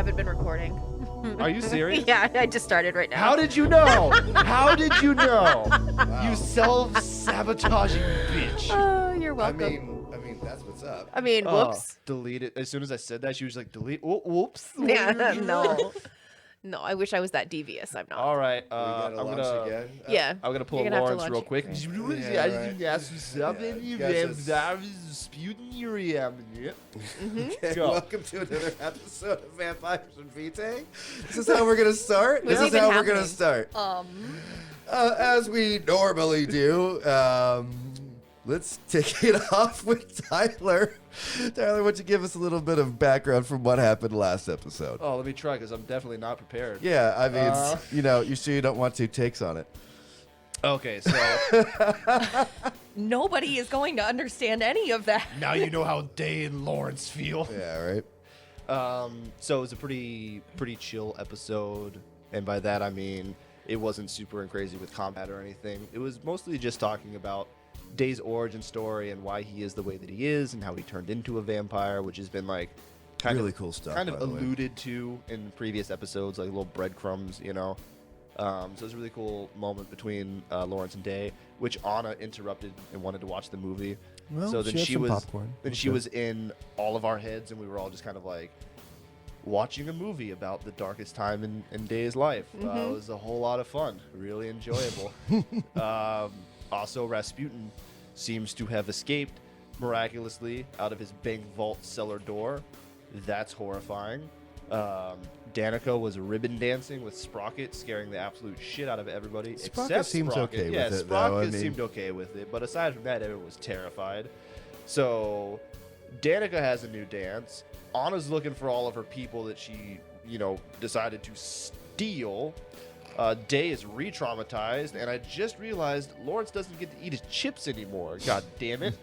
haven't been recording. Are you serious? Yeah, I just started right now. How did you know? How did you know? Wow. You self-sabotaging bitch. Oh, you're I welcome. mean, that's what's up. Whoops. Delete it. As soon as I said that, she was like, delete. Oh, whoops. Yeah, no. No, I wish I was that devious. I'm not. All right. We gotta I'm launch gonna. again. Yeah. I'm gonna pull You're gonna have to Lawrence launch real it, quick. right. Yeah, right. Go. Welcome to another episode of Vampires and Vitae. This is how we're gonna start. What's This is even how we're happening? gonna start. As we normally do. Let's take it off with Tyler. Tyler, why don't you give us a little bit of background from what happened last episode? Oh, let me try because I'm definitely not prepared. Yeah, I mean, you sure you don't want 2 takes on it? Okay, so Nobody is going to understand any of that. now you know how Day and Lawrence feel. Yeah, right. So it was a pretty chill episode, and by that I mean it wasn't super and crazy with combat or anything. It was mostly just talking about Day's origin story and why he is the way that he is, and how he turned into a vampire, which has been like Really cool stuff, kind of by the way. alluded to in previous episodes, like little breadcrumbs, you know. So it was a really cool moment between Lawrence and Day, which Anna interrupted and wanted to watch the movie. Well, so then she had she some was popcorn. then she was in all of our heads, and we were all just kind of like watching a movie about the darkest time in Day's life. It was a whole lot of fun, really enjoyable. Also, Rasputin seems to have escaped miraculously out of his bank vault cellar door. That's horrifying. Danika was ribbon dancing with Sprocket, scaring the absolute shit out of everybody. Sprocket except seems Sprocket. okay Yeah, with it, Sprocket though, I mean- seemed okay with it, but aside from that, everyone was terrified. So, Danika has a new dance. Anna's looking for all of her people that she, decided to steal. Day is re-traumatized, and I just realized Lawrence doesn't get to eat his chips anymore. God damn it.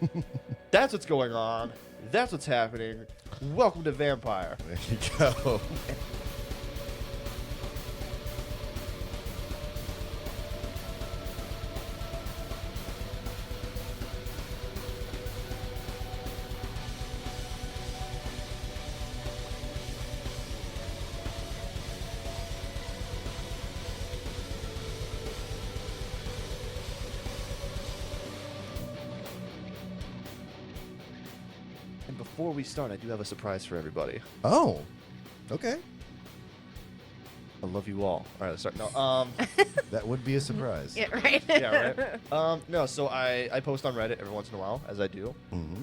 That's what's going on. That's what's happening. Welcome to Vampire. There you go. And before we start, I do have a surprise for everybody. Oh, okay. I love you all. All right, let's start. No, That would be a surprise. Yeah, right. yeah, right. No, so I post on Reddit every once in a while, as I do,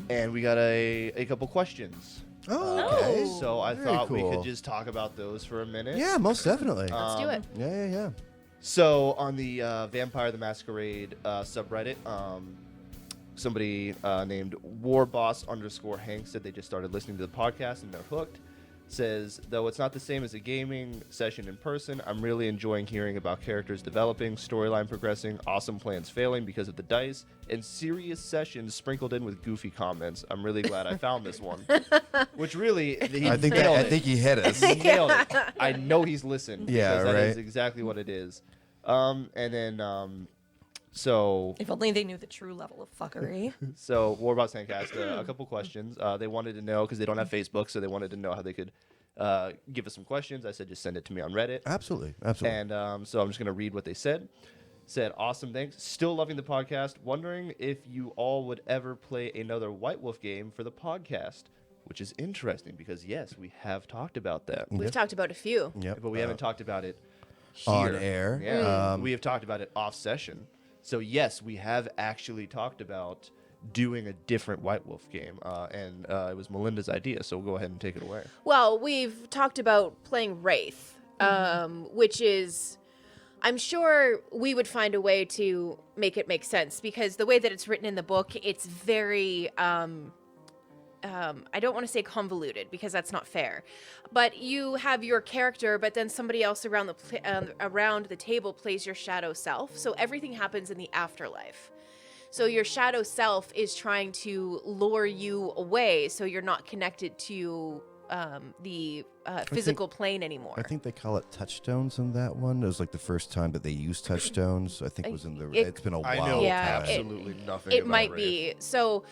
and we got a couple questions. Oh, okay. So I Very thought we cool. could just talk about those for a minute. Yeah, most definitely. Let's do it. Yeah. So on the Vampire the Masquerade subreddit, somebody named warboss_Hank said they just started listening to the podcast and they're hooked. Says, though it's not the same as a gaming session in person, I'm really enjoying hearing about characters developing, storyline progressing, awesome plans failing because of the dice, and serious sessions sprinkled in with goofy comments. I'm really glad I found this one. Which really, he I think nailed it. he hit us. He nailed it. I know he's listened. Yeah, because that is right. exactly what it is. And then, so If only they knew the true level of fuckery. Warboss Hank asked a couple questions. They wanted to know, because they don't have Facebook, so they wanted to know how they could give us some questions. I said, just send it to me on Reddit. Absolutely. And so I'm just going to read what they said. Said, awesome, thanks. Still loving the podcast. Wondering if you all would ever play another White Wolf game for the podcast, which is interesting because, yes, we have talked about that. We've talked about a few. Yep. But we haven't talked about it here. On air. Yeah. We have talked about it off session. So, yes, we have actually talked about doing a different White Wolf game. And it was Melinda's idea, so we'll go ahead and take it away. Well, we've talked about playing Wraith, which is... I'm sure we would find a way to make it make sense, because the way that it's written in the book, it's very... I don't want to say convoluted, because that's not fair. But you have your character, but then somebody else around the table plays your shadow self. So everything happens in the afterlife. So your shadow self is trying to lure you away, so you're not connected to physical plane anymore. I think they call it touchstones in that one. It was like the first time that they used touchstones. I think it was in the. It's been a while. I know Yeah, absolutely nothing. It about might Wraith. be. So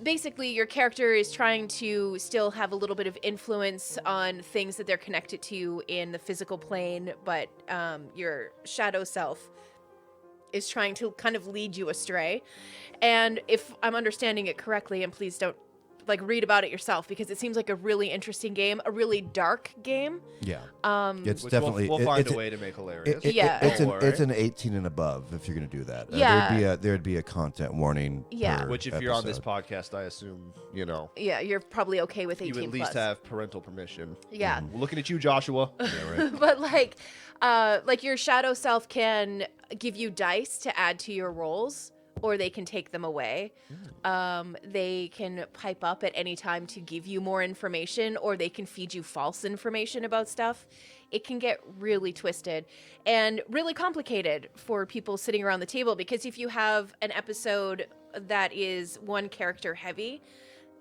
basically, your character is trying to still have a little bit of influence on things that they're connected to in the physical plane, but your shadow self is trying to kind of lead you astray. And if I'm understanding it correctly, and please don't read about it yourself, because it seems like a really interesting game, a really dark game. Yeah. It's Which definitely. we'll find it's a way to make hilarious. It's an 18 and above if you're going to do that. Yeah. There'd be a content warning. Yeah. per Which, if you're on this episode. podcast, I assume Yeah, you're probably okay with 18 you at least plus. have parental permission. Yeah. We're looking at you, Joshua. But your shadow self can give you dice to add to your rolls, or they can take them away. They can pipe up at any time to give you more information, or they can feed you false information about stuff. It can get really twisted and really complicated for people sitting around the table, because if you have an episode that is one character heavy,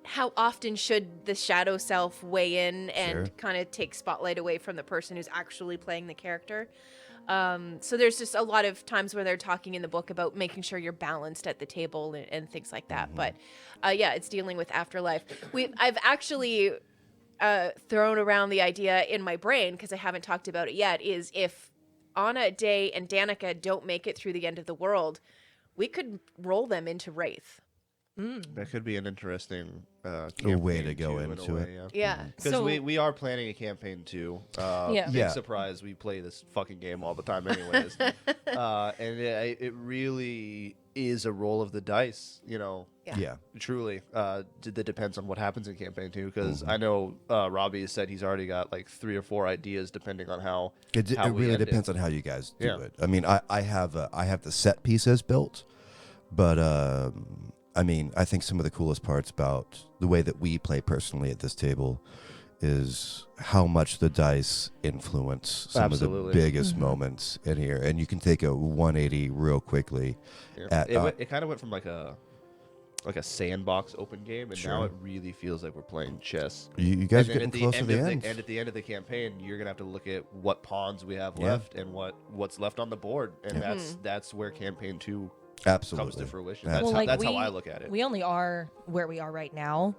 how often should the shadow self weigh in and kind of take spotlight away from the person who's actually playing the character? So there's just a lot of times where they're talking in the book about making sure you're balanced at the table and things like that. But it's dealing with afterlife. I've actually thrown around the idea in my brain, because I haven't talked about it yet, is if Anna, Day, and Danika don't make it through the end of the world, we could roll them into Wraith. That could be an interesting way to go campaign, into it. Yeah. Because So- we are planning a campaign too. Yeah. Big Yeah. surprise, we play this fucking game all the time anyways. And it really is a roll of the dice, Yeah. truly. That depends on what happens in campaign too, because I know Robbie has said he's already got 3 or 4 ideas depending on how It we really end it. depends on how you guys do Yeah. it. I mean, I have the set pieces built, but I think some of the coolest parts about the way that we play personally at this table is how much the dice influence some Absolutely. of the biggest moments in here, and you can take a 180 real quickly. Yeah. It kind of went from like a sandbox open game, and now Sure. it really feels like we're playing chess. You guys are And then getting close to the end. and at the end of the campaign, you're gonna have to look at what pawns we have Yeah. left and what's left on the board, and that's where campaign 2 Absolutely. comes to fruition. Absolutely. That's how I look at it. We only are where we are right now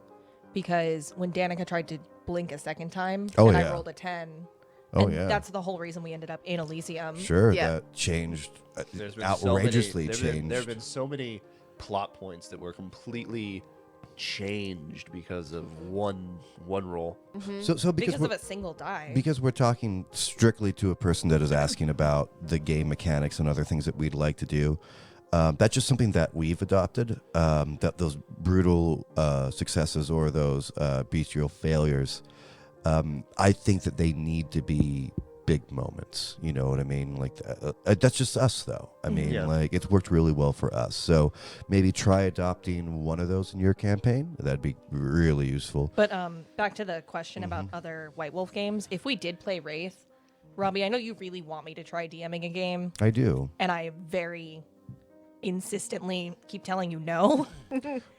because when Danika tried to blink a second time Oh, and yeah. I rolled a 10. Oh, and yeah. that's the whole reason we ended up in Elysium. Sure, Yeah. that changed, There's been outrageously so many, changed. There have been so many plot points that were completely changed because of one roll. So because Because we're, of a single die. because we're talking strictly to a person that is asking about the game mechanics and other things that we'd like to do. That's just something that we've adopted. That those brutal successes or those bestial failures, I think that they need to be big moments. You know what I mean? That's just us, though. I mean, Yeah. it's worked really well for us. So maybe try adopting one of those in your campaign. That'd be really useful. But back to the question about other White Wolf games. If we did play Wraith, Robbie, I know you really want me to try DMing a game, I do. and I very insistently keep telling you no.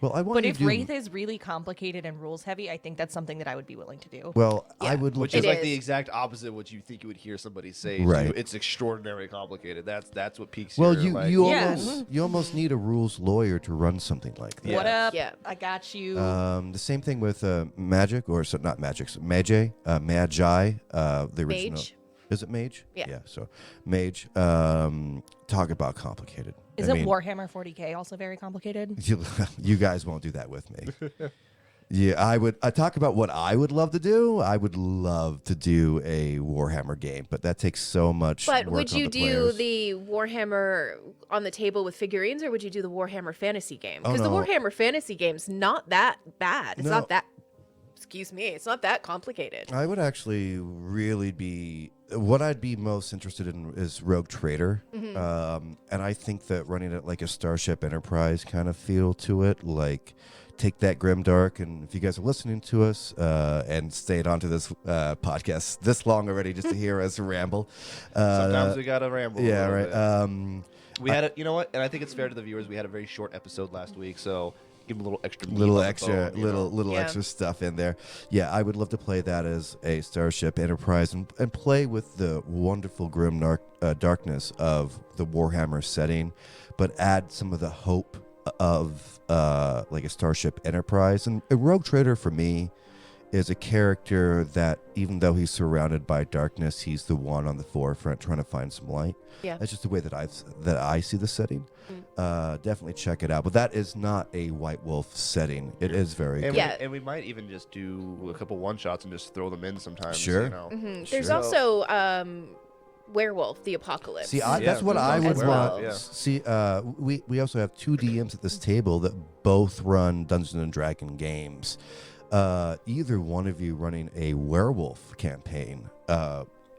Well, I want But you if to do. Wraith is really complicated and rules heavy, I think that's something that I would be willing to do. Well, I Yeah. would look Which at is It like is. the exact opposite of what you think you would hear somebody say. Right. It's extraordinarily complicated. That's what piques Well, your, you almost need a rules lawyer to run something like that. Yeah. What up? Yeah. I got you. The same thing with magic, or so not magic, so magi, the original. Mage. Is it mage? Yeah. Yeah. So mage. Talk about complicated. Isn't Warhammer 40K also very complicated? You guys won't do that with me. Yeah, I would. I talk about what I would love to do. I would love to do a Warhammer game, but that takes so much. But work would on you the do players. the Warhammer on the table with figurines, or would you do the Warhammer fantasy game? Oh, Because the no. Warhammer fantasy game's not that bad. It's No. not that. Excuse me. It's not that complicated. I would actually really be. What I'd be most interested in is Rogue Trader, and I think that running it like a Starship Enterprise kind of feel to it, like take that grimdark. And if you guys are listening to us and stayed onto this podcast this long already just to hear us ramble, Sometimes we gotta ramble. yeah, a little right. bit. We had a, you know what, and I think it's fair to the viewers. We had a very short episode last week, so give them a little extra meat little on the extra bone, you know? little Yeah. extra stuff in there. Yeah, I would love to play that as a Starship Enterprise and play with the wonderful grim darkness of the Warhammer setting, but add some of the hope of like a Starship Enterprise. And a Rogue Trader for me is a character that, even though he's surrounded by darkness, he's the one on the forefront trying to find some light. Yeah. That's just the way that I see the setting. Definitely check it out. But that is not a White Wolf setting. It is very And good. Yeah. we might even just do a couple one-shots and just throw them in sometimes. Sure. You know? There's Sure. also Werewolf, the Apocalypse. See, Yeah, that's what there's I also would werewolf, want. yeah. See, we also have two DMs at this table that both run Dungeons and Dragon games. Either one of you running a werewolf campaign,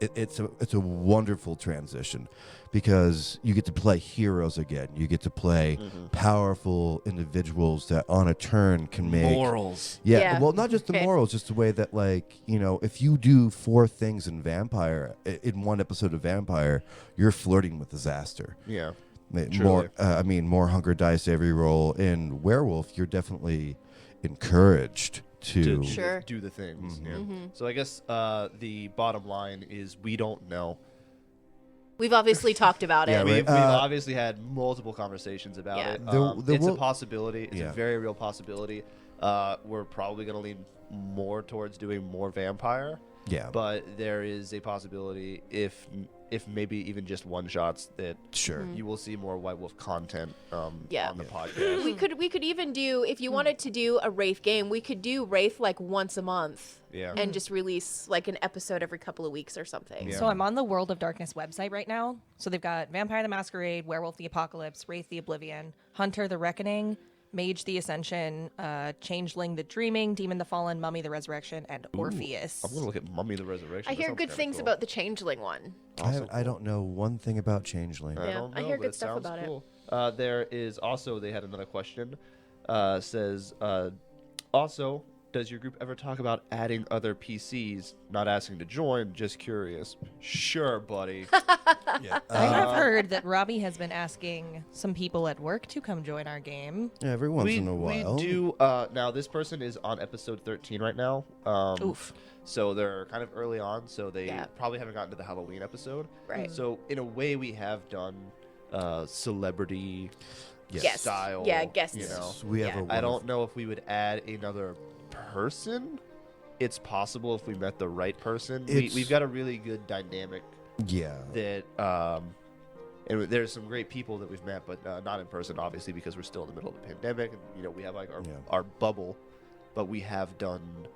it's a wonderful transition because you get to play heroes again. You get to play powerful individuals that on a turn can make Morals. Yeah, Yeah. well, not just the Okay. morals, just the way that, like, you know, if you do 4 things in Vampire, in one episode of Vampire, you're flirting with disaster. Yeah. More, more hunger dice every roll. In Werewolf, you're definitely encouraged to. Sure. Do the things. Yeah. So I guess the bottom line is we don't know. We've obviously talked about Yeah, it. right. We've obviously had multiple conversations about Yeah. it. The It's a will- possibility. It's Yeah. a very real possibility. We're probably going to lean more towards doing more vampire, Yeah, but there is a possibility if maybe even just one shots that sure. you will see more White Wolf content Yeah. on the podcast. We could even do, if you wanted to do a Wraith game, we could do Wraith like once a month Yeah. and just release like an episode every couple of weeks or something. Yeah. So I'm on the World of Darkness website right now. So they've got Vampire the Masquerade, Werewolf the Apocalypse, Wraith the Oblivion, Hunter the Reckoning, Mage the Ascension, Changeling the Dreaming, Demon the Fallen, Mummy the Resurrection, and Orpheus. I'm going to look at Mummy the Resurrection. I That hear sounds good kinda things cool. about the Changeling one. I don't know one thing about Changeling. I Yeah, don't I know, hear but good it stuff sounds about it. cool. There is also, they had another question. Says, also, does your group ever talk about adding other PCs? Not asking to join, just curious. Sure, buddy. Yeah, I have heard that Robbie has been asking some people at work to come join our game. every once in a while. We do. Now, this person is on episode 13 right now. Oof. So they're kind of early on, so they Yeah. probably haven't gotten to the Halloween episode. Right. So, in a way, we have done celebrity Yes. style. Yeah, guests. You know, We have Yeah. a I don't know if we would add another person. It's possible if we met the right person. We've got a really good dynamic Yeah. that, and there's some great people that we've met, but not in person, obviously, because we're still in the middle of the pandemic. And, you know, we have like our bubble, but we have done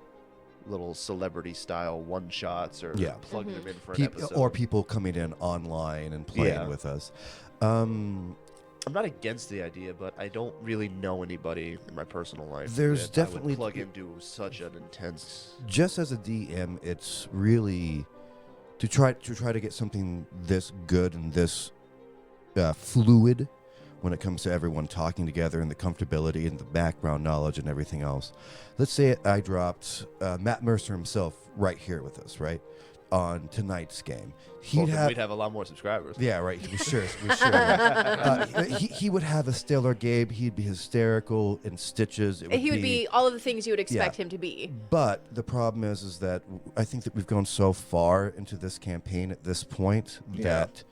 little celebrity style one shots or Yeah. plugging them in for an Peop- episode. or people coming in online and playing Yeah. with us. I'm not against the idea, but I don't really know anybody in my personal life. There's that I would definitely- plug into such an intense. Just as a DM, it's really to try to get something this good and this fluid when it comes to everyone talking together and the comfortability and the background knowledge and everything else. Let's say I dropped Matt Mercer himself right here with us, right, on tonight's game. We'd have a lot more subscribers. Yeah, right. We sure. He would have a stellar game. He'd be hysterical in stitches. He would be all of the things you would expect Yeah. him to be. But the problem is that I think that we've gone so far into this campaign at this point that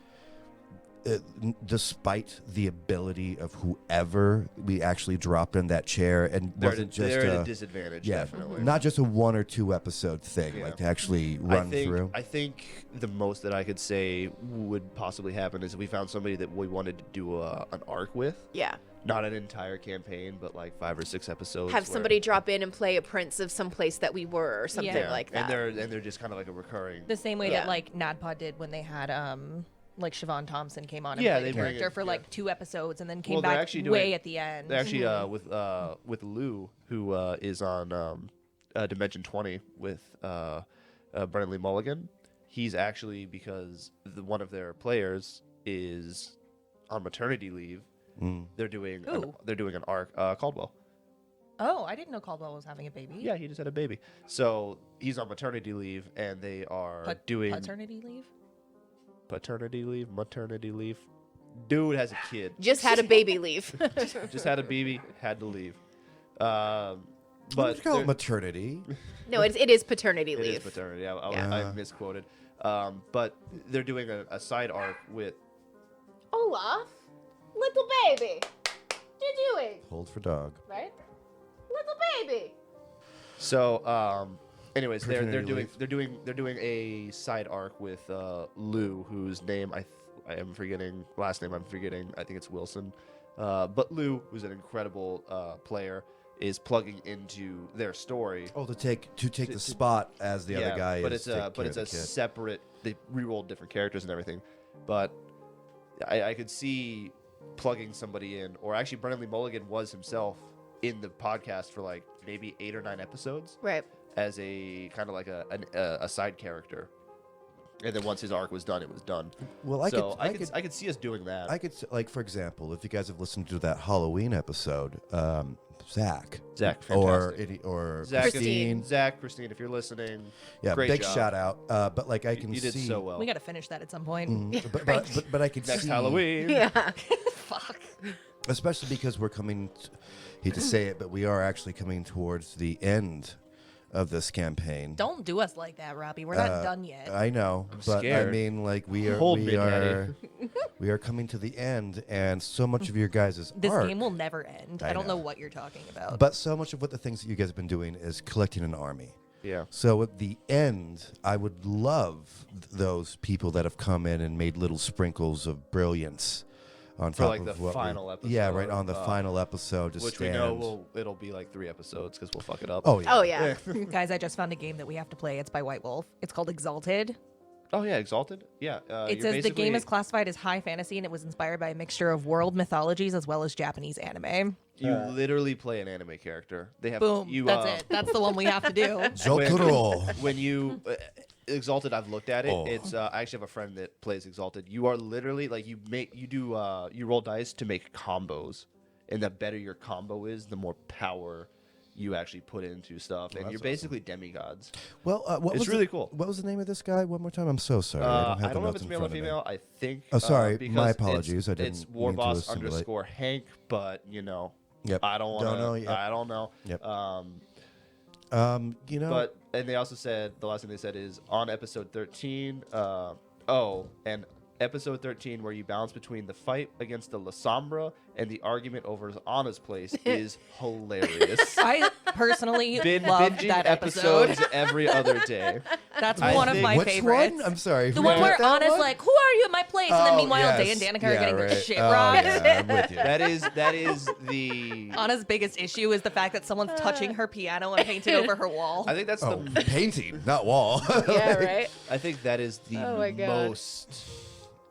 despite the ability of whoever we actually dropped in that chair and wasn't just they're at a disadvantage, definitely. not just a 1 or 2 episode thing, Yeah. like to actually run through. I think the most that I could say would possibly happen is if we found somebody that we wanted to do an arc with. Yeah. Not an entire campaign, but like 5 or 6 episodes. Have where- somebody drop in and play a prince of some place that we were or something Yeah. like that. And they're just kind of like a recurring. The same way Yeah. that like NADPOD did when they had like Siobhan Thompson came on and Yeah, played they a bring character it- for yeah. like 2 episodes and then came Well, they're back actually way doing- at the end. They actually with Lou, who is on Dimension 20 with Brennan Lee Mulligan. He's actually, because one of their players is on maternity leave. They're doing Who? an arc, Caldwell. Oh, I didn't know Caldwell was having a baby. Yeah, he just had a baby. So he's on maternity leave, and they are doing paternity leave. paternity leave, maternity leave. Dude has a kid. Just had a baby leave. Just had a baby, had to leave. But you call it maternity. No, it is paternity it leave. is paternity. Yeah. I misquoted. But they're doing a side arc with. Olaf, little baby, what you doing? Hold for dog. Right, little baby. So, anyways, they're Paternity doing a side arc with Lou, whose name I am forgetting. Last name I'm forgetting. I think it's Wilson. But Lou, who's an incredible player, is plugging into their story. Oh, to take the spot as the other guy but is. it's a separate. They re-rolled different characters and everything, but I could see plugging somebody in, or actually Brennan Lee Mulligan was himself in the podcast for like maybe 8 or 9 episodes, Right. as a kind of like a side character, and then once his arc was done, it was done. Well, I could see us doing that. I could like, for example, if you guys have listened to that Halloween episode, Zach, or fantastic. Zach, Christine. Christine, if you're listening, yeah, great big job. shout out. But like I can You see, did so well. We got to finish that at some point. but I can Next see Halloween. Yeah. Fuck. especially because we're coming. Hate to say it, but we are actually coming towards the end of this campaign. Don't do us like that, Robbie. We're not done yet. I know, but scared. I mean, like we are, Hold me, Daddy. we are coming to the end, and so much of your guys' This arc, game will never end. I I don't know know. what you're talking about. but so much of what the things that you guys have been doing is collecting an army. Yeah. So at the end, I would love those people that have come in and made little sprinkles of brilliance on For, top like, of the what final Yeah, episode, right on the final episode. Just Which stand. we know it'll be like 3 episodes because we'll fuck it up. Oh yeah. Oh yeah. Guys, I just found a game that we have to play. It's by White Wolf. It's called Exalted. Oh yeah, Exalted. Yeah. It says the game is classified as high fantasy and it was inspired by a mixture of world mythologies as well as Japanese anime. You literally play an anime character. They have Boom. You, That's it. That's the one we have to do. Jotaro. When you Exalted, I've looked at it. Oh. It's I actually have a friend that plays Exalted. You are literally like you roll dice to make combos, and the better your combo is, the more power you actually put into stuff, and that's you're basically demigods. Well, what It's was really cool. What was the name of this guy? One more time. I'm so sorry. I the don't know if notes it's in male or front of me. female. I think. Oh, sorry. Because My apologies. I It's didn't mean to Warboss assimilate. _ Hank, but you know, Yep. I don't want Don't know to. yet. I don't know. Yep. You know. But and they also said the last thing they said is on episode 13. And episode 13 where you balance between the fight against the La Sombra and the argument over Anna's place is hilarious. I personally Been loved binging that episode. episodes every other day. That's I one of think- my Which favorites. one? I'm sorry. The who one did where that Anna's one? like, "Who are you at my place?" And then Oh, meanwhile, Day yes. and Danika are Yeah, getting right. their shit Oh, rocked. yeah, I'm with you. That is the. Anna's biggest issue is the fact that someone's touching her piano and painted over her wall. I think that's Oh, the. painting, not wall. Yeah. Right. I think that is the Oh my God. most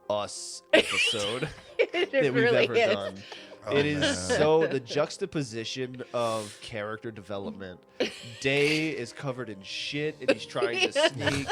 us episode It that we've really ever is. done. Oh, It is man. so the juxtaposition of character development. Day is covered in shit and he's trying to sneak.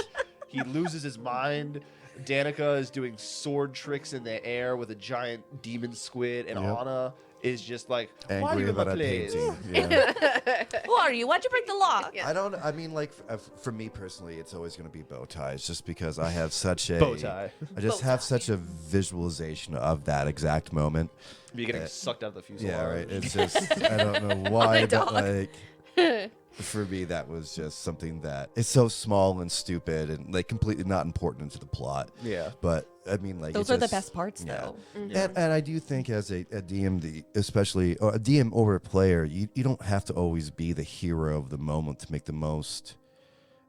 He loses his mind. Danika is doing sword tricks in the air with a giant demon squid, and Yep. Anna is just like, "Why are Angry you in my about a place?" painting. Yeah. Who are you? Why'd you break the law? I don't. I mean, like for me personally, it's always going to be bow ties, just because I have such a Bow tie. I just Bow have tie. such a visualization of that exact moment. You're getting sucked out of the fuselage. Yeah, right. It's just I don't know why, but dog. like for me, that was just something that it's so small and stupid and like completely not important to the plot. Yeah. But I mean, like Those it are the just- best parts, yeah. though. And I do think as a DMD, especially or a DM over a player, you don't have to always be the hero of the moment to make the most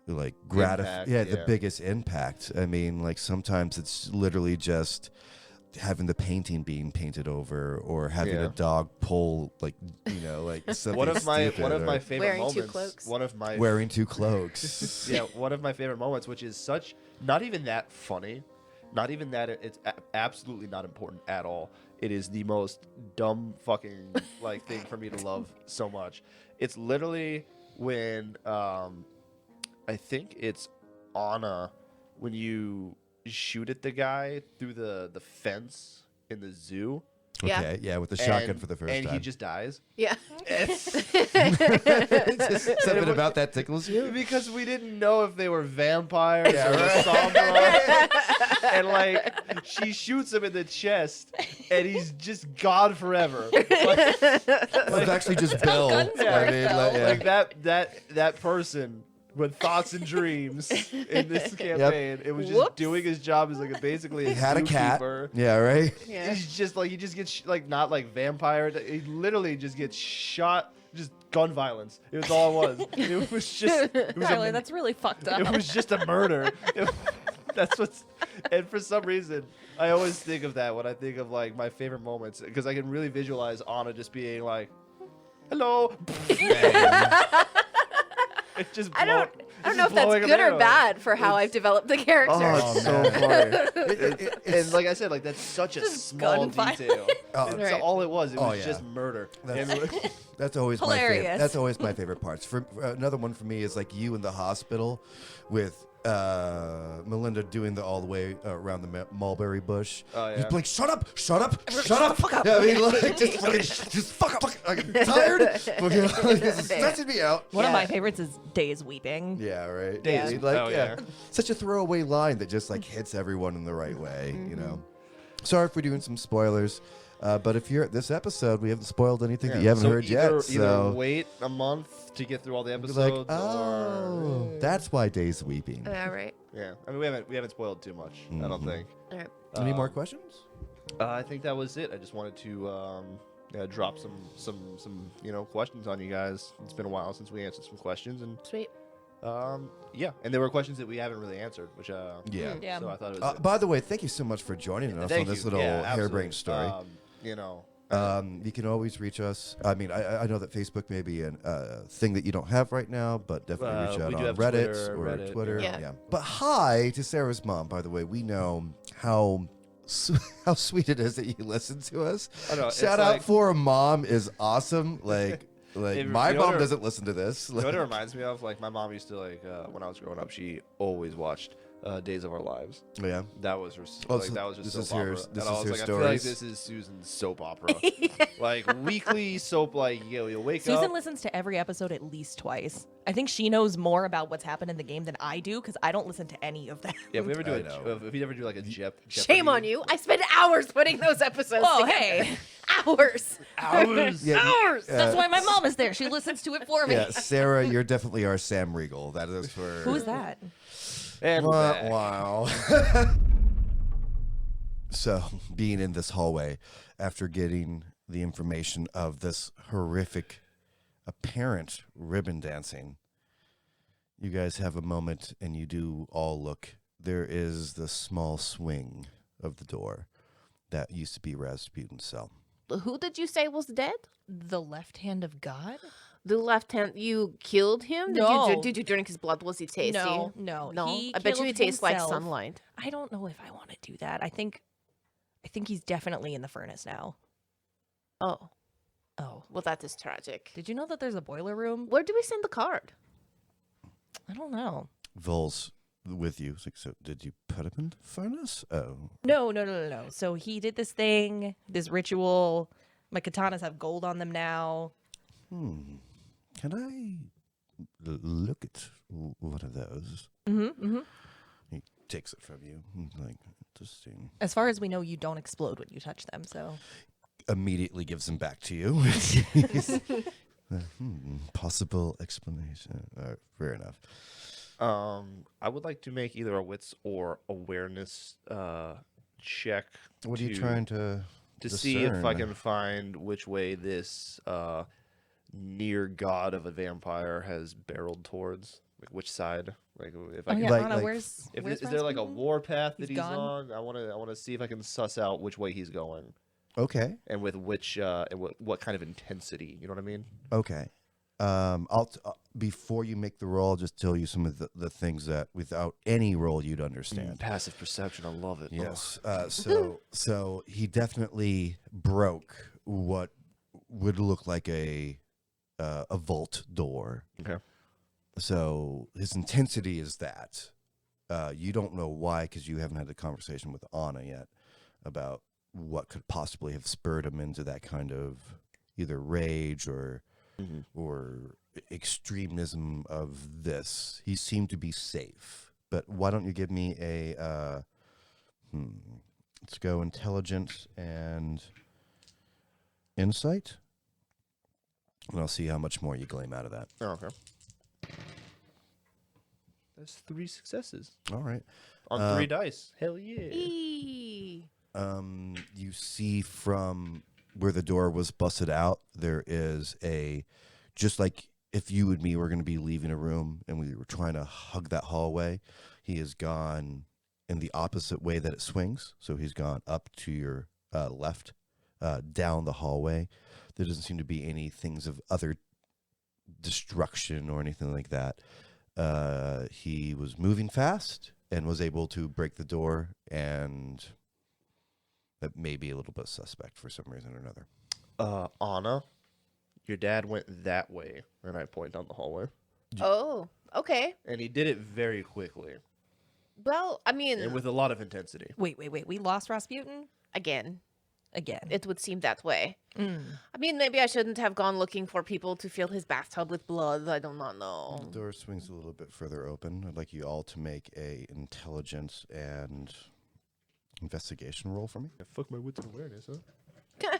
like Impact, the yeah. biggest impact. I mean, like sometimes it's literally just having the painting being painted over or having Yeah. a dog pull like like something One of my stupid or favorite Wearing two moments. cloaks. One of my wearing 2 cloaks. yeah, one of my favorite moments, which is such not even that funny, not even that it's absolutely not important at all. It is the most dumb fucking like thing for me to love so much. It's literally when I think it's Anna when you shoot at the guy through the fence in the zoo. Yeah. Okay, yeah, with the shotgun And- for the first and time. he just dies. Yeah. Something about that tickles you? Because we didn't know if they were vampires Yeah, or right. Sombra. And like she shoots him in the chest and he's just gone forever. Like, It's actually just Bill. guns I mean, like, yeah. like that person with thoughts and dreams in this campaign. It was just Whoops. doing his job as like basically He had a cat. zookeeper. Yeah, right? Yeah. He's just like he just gets like not like vampire. He literally just gets shot. Just gun violence. It was all it was. It was just. It was Tyler, a, that's really fucked up. it was just a murder. That's what's. And for some reason, I always think of that when I think of like my favorite moments because I can really visualize Anna just being like, "Hello." It just. I don't know if that's blowing good him or out. bad for how I've developed the character. Oh, it's so man. funny. And like I said, like that's such a small gun violence. detail. Oh, That's Right. all it was. It was yeah. just murder. That's- And- That's always my favorite. Hilarious. That's always my favorite parts. For another one for me is like you in the hospital with Melinda doing the all the way around the mulberry bush. Oh, yeah. Just like shut up, shut up. Yeah, I mean, like just fuck up. I'm tired. It's stressing me out. One of Yeah. my favorites is Days Weeping. Yeah, right. Days. I mean, like, Oh, yeah. Such a throwaway line that just like hits everyone in the right way. You know. Sorry if we're doing some spoilers. But if you're at this episode, we haven't spoiled anything that you haven't So heard either, yet. Either So wait a month to get through all the be episodes, like, oh, that's why Days Weeping. All right. or yeah. I mean, we haven't spoiled too much. I don't think. All right. Any more questions? I think that was it. I just wanted to drop some questions on you guys. It's been a while since we answered some questions, and Sweet. yeah, and there were questions that we haven't really answered, which Yeah. Yeah. So I thought it was. By the way, thank you so much for joining us Thank on this you. little Yeah, harebrained absolutely. story. You can always reach us. I mean, I know that Facebook may be a thing that you don't have right now, but definitely reach out we do on have Reddit Twitter, or Reddit, Twitter. yeah. Yeah. But hi to Sarah's mom, by the way. We know how sweet it is that you listen to us. I know, it's Shout out like- for a mom is awesome. Like It- my you know mom what- doesn't listen to this. You know what it reminds me of? Like my mom used to like when I was growing up, she always watched Days of Our Lives. Yeah. That was her, Oh, like so that was just this soap is her- opera. this And is I was her like, I feel like stories? this is Susan's soap opera, like weekly soap. Like you'll wake Susan up. listens to every episode at least twice. I think she knows more about what's happened in the game than I do because I don't listen to any of them. Yeah, if we ever do I know. if you ever do like a Jeopardy. Shame on you. I spent hours putting those episodes Oh, together. hey. Hours. Hours. Yeah, Hours. That's why my mom is there. She listens to it for me. Yeah, Sarah, you're definitely our Sam Riegel. That is for Who's that? And we're back. Wow. So, being in this hallway after getting the information of this horrific, apparent ribbon dancing, you guys have a moment and you do all look. There is the small swing of the door that used to be Rasputin's cell. Who did you say was dead? The left hand of God? The left hand. You killed him? No. Did you drink his blood? Was he tasty? No. No. He I bet you he killed tastes like himself. sunlight. I don't know if I want to do that. I think he's definitely in the furnace now. Oh. Oh. Well, that is tragic. Did you know that there's a boiler room? Where do we send the card? I don't know. Vol's with you. So, did you put him in the furnace? Oh. No. So he did this thing, this ritual. My katanas have gold on them now. Can I look at one of those? Mm-hmm. He takes it from you. He's like, interesting. As far as we know, you don't explode when you touch them. So Immediately gives them back to you. Possible explanation. Fair enough. I would like to make either a wits or awareness check. What are you trying to see if I discern? can find which way this near god of a vampire has barreled towards, like which side. Like if I oh can, yeah, Like- Anna, like- where's if where's is there like a Rasputin? war path that He's he's gone? on? I want to see if I can suss out which way he's going Okay. and with which and what kind of intensity. You know what I mean? Okay. Before you make the roll, I'll just tell you some of the things that without any roll you'd understand. Passive perception. I love it. Yes. So he definitely broke what would look like a vault door. Okay. So his intensity is that. You don't know why because you haven't had the conversation with Anna yet about what could possibly have spurred him into that kind of either rage or extremism of this. He seemed to be safe. But why don't you give me a let's go intelligence and insight, and I'll see how much more you glean out of that. Oh, okay. That's 3 successes All right. on 3 dice. Hell yeah. Eee. You see from where the door was busted out, there is just like if you and me were going to be leaving a room and we were trying to hug that hallway, he has gone in the opposite way that it swings. So he's gone up to your left, down the hallway. There doesn't seem to be any things of other destruction or anything like that. He was moving fast and was able to break the door, and that may be a little bit suspect for some reason or another. Anna, your dad went that way, and I point down the hallway. Oh, okay. And he did it very quickly Well, I mean, and with a lot of intensity. Wait. We lost Rasputin? again, Again. it would seem that way. I mean, maybe I shouldn't have gone looking for people to fill his bathtub with blood. I do not know. The door swings a little bit further open. I'd like you all to make a intelligence and investigation roll for me. Yeah, fuck my wits and awareness, huh?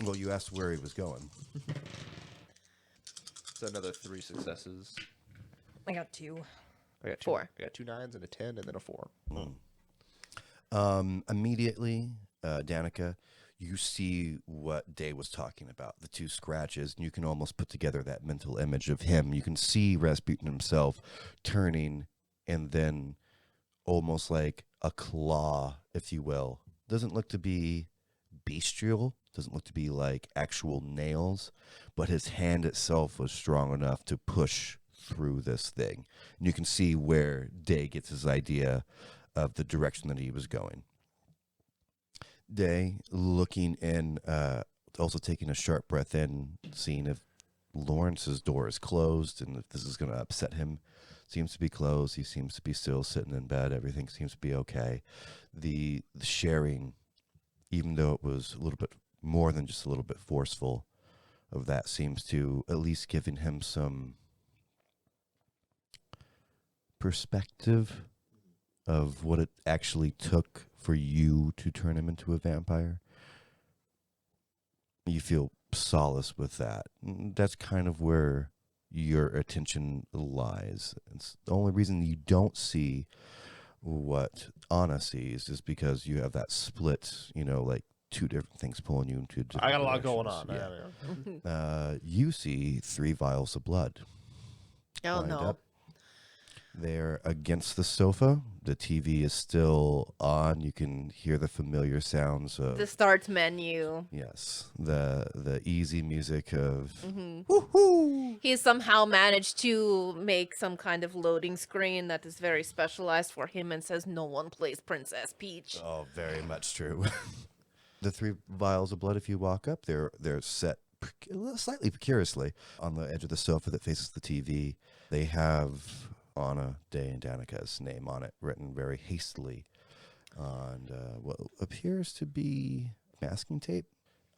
Well, you asked where he was going. So another 3 successes. I got 2. I got 2. 4. I got 2 9s and a 10 and then a 4. Immediately, Danika, you see what Day was talking about, the 2 scratches, and you can almost put together that mental image of him. You can see Rasputin himself turning and then almost like a claw, if you will. Doesn't look to be bestial, doesn't look to be like actual nails, but his hand itself was strong enough to push through this thing. And you can see where Day gets his idea of the direction that he was going. Day, looking in, also taking a sharp breath in, seeing if Lawrence's door is closed and if this is going to upset him. Seems to be closed. He seems to be still sitting in bed. Everything seems to be okay. The sharing, even though it was a little bit more than just a little bit forceful, of that seems to at least giving him some perspective of what it actually took for you to turn him into a vampire. You feel solace with that. That's kind of where your attention lies. It's the only reason you don't see what Anna sees is because you have that split, like 2 different things pulling you into different I got a lot going directions. on. Yeah. You see 3 vials of blood. Oh, lined no. up. They're against the sofa. The TV is still on. You can hear the familiar sounds of The start menu. yes, the easy music of He somehow managed to make some kind of loading screen that is very specialized for him and says no one plays Princess Peach. oh, very much true. The 3 vials of blood. If you walk up, they're set slightly precariously on the edge of the sofa that faces the TV. They have Anna, Day, and Danika's name on it, written very hastily on what appears to be masking tape.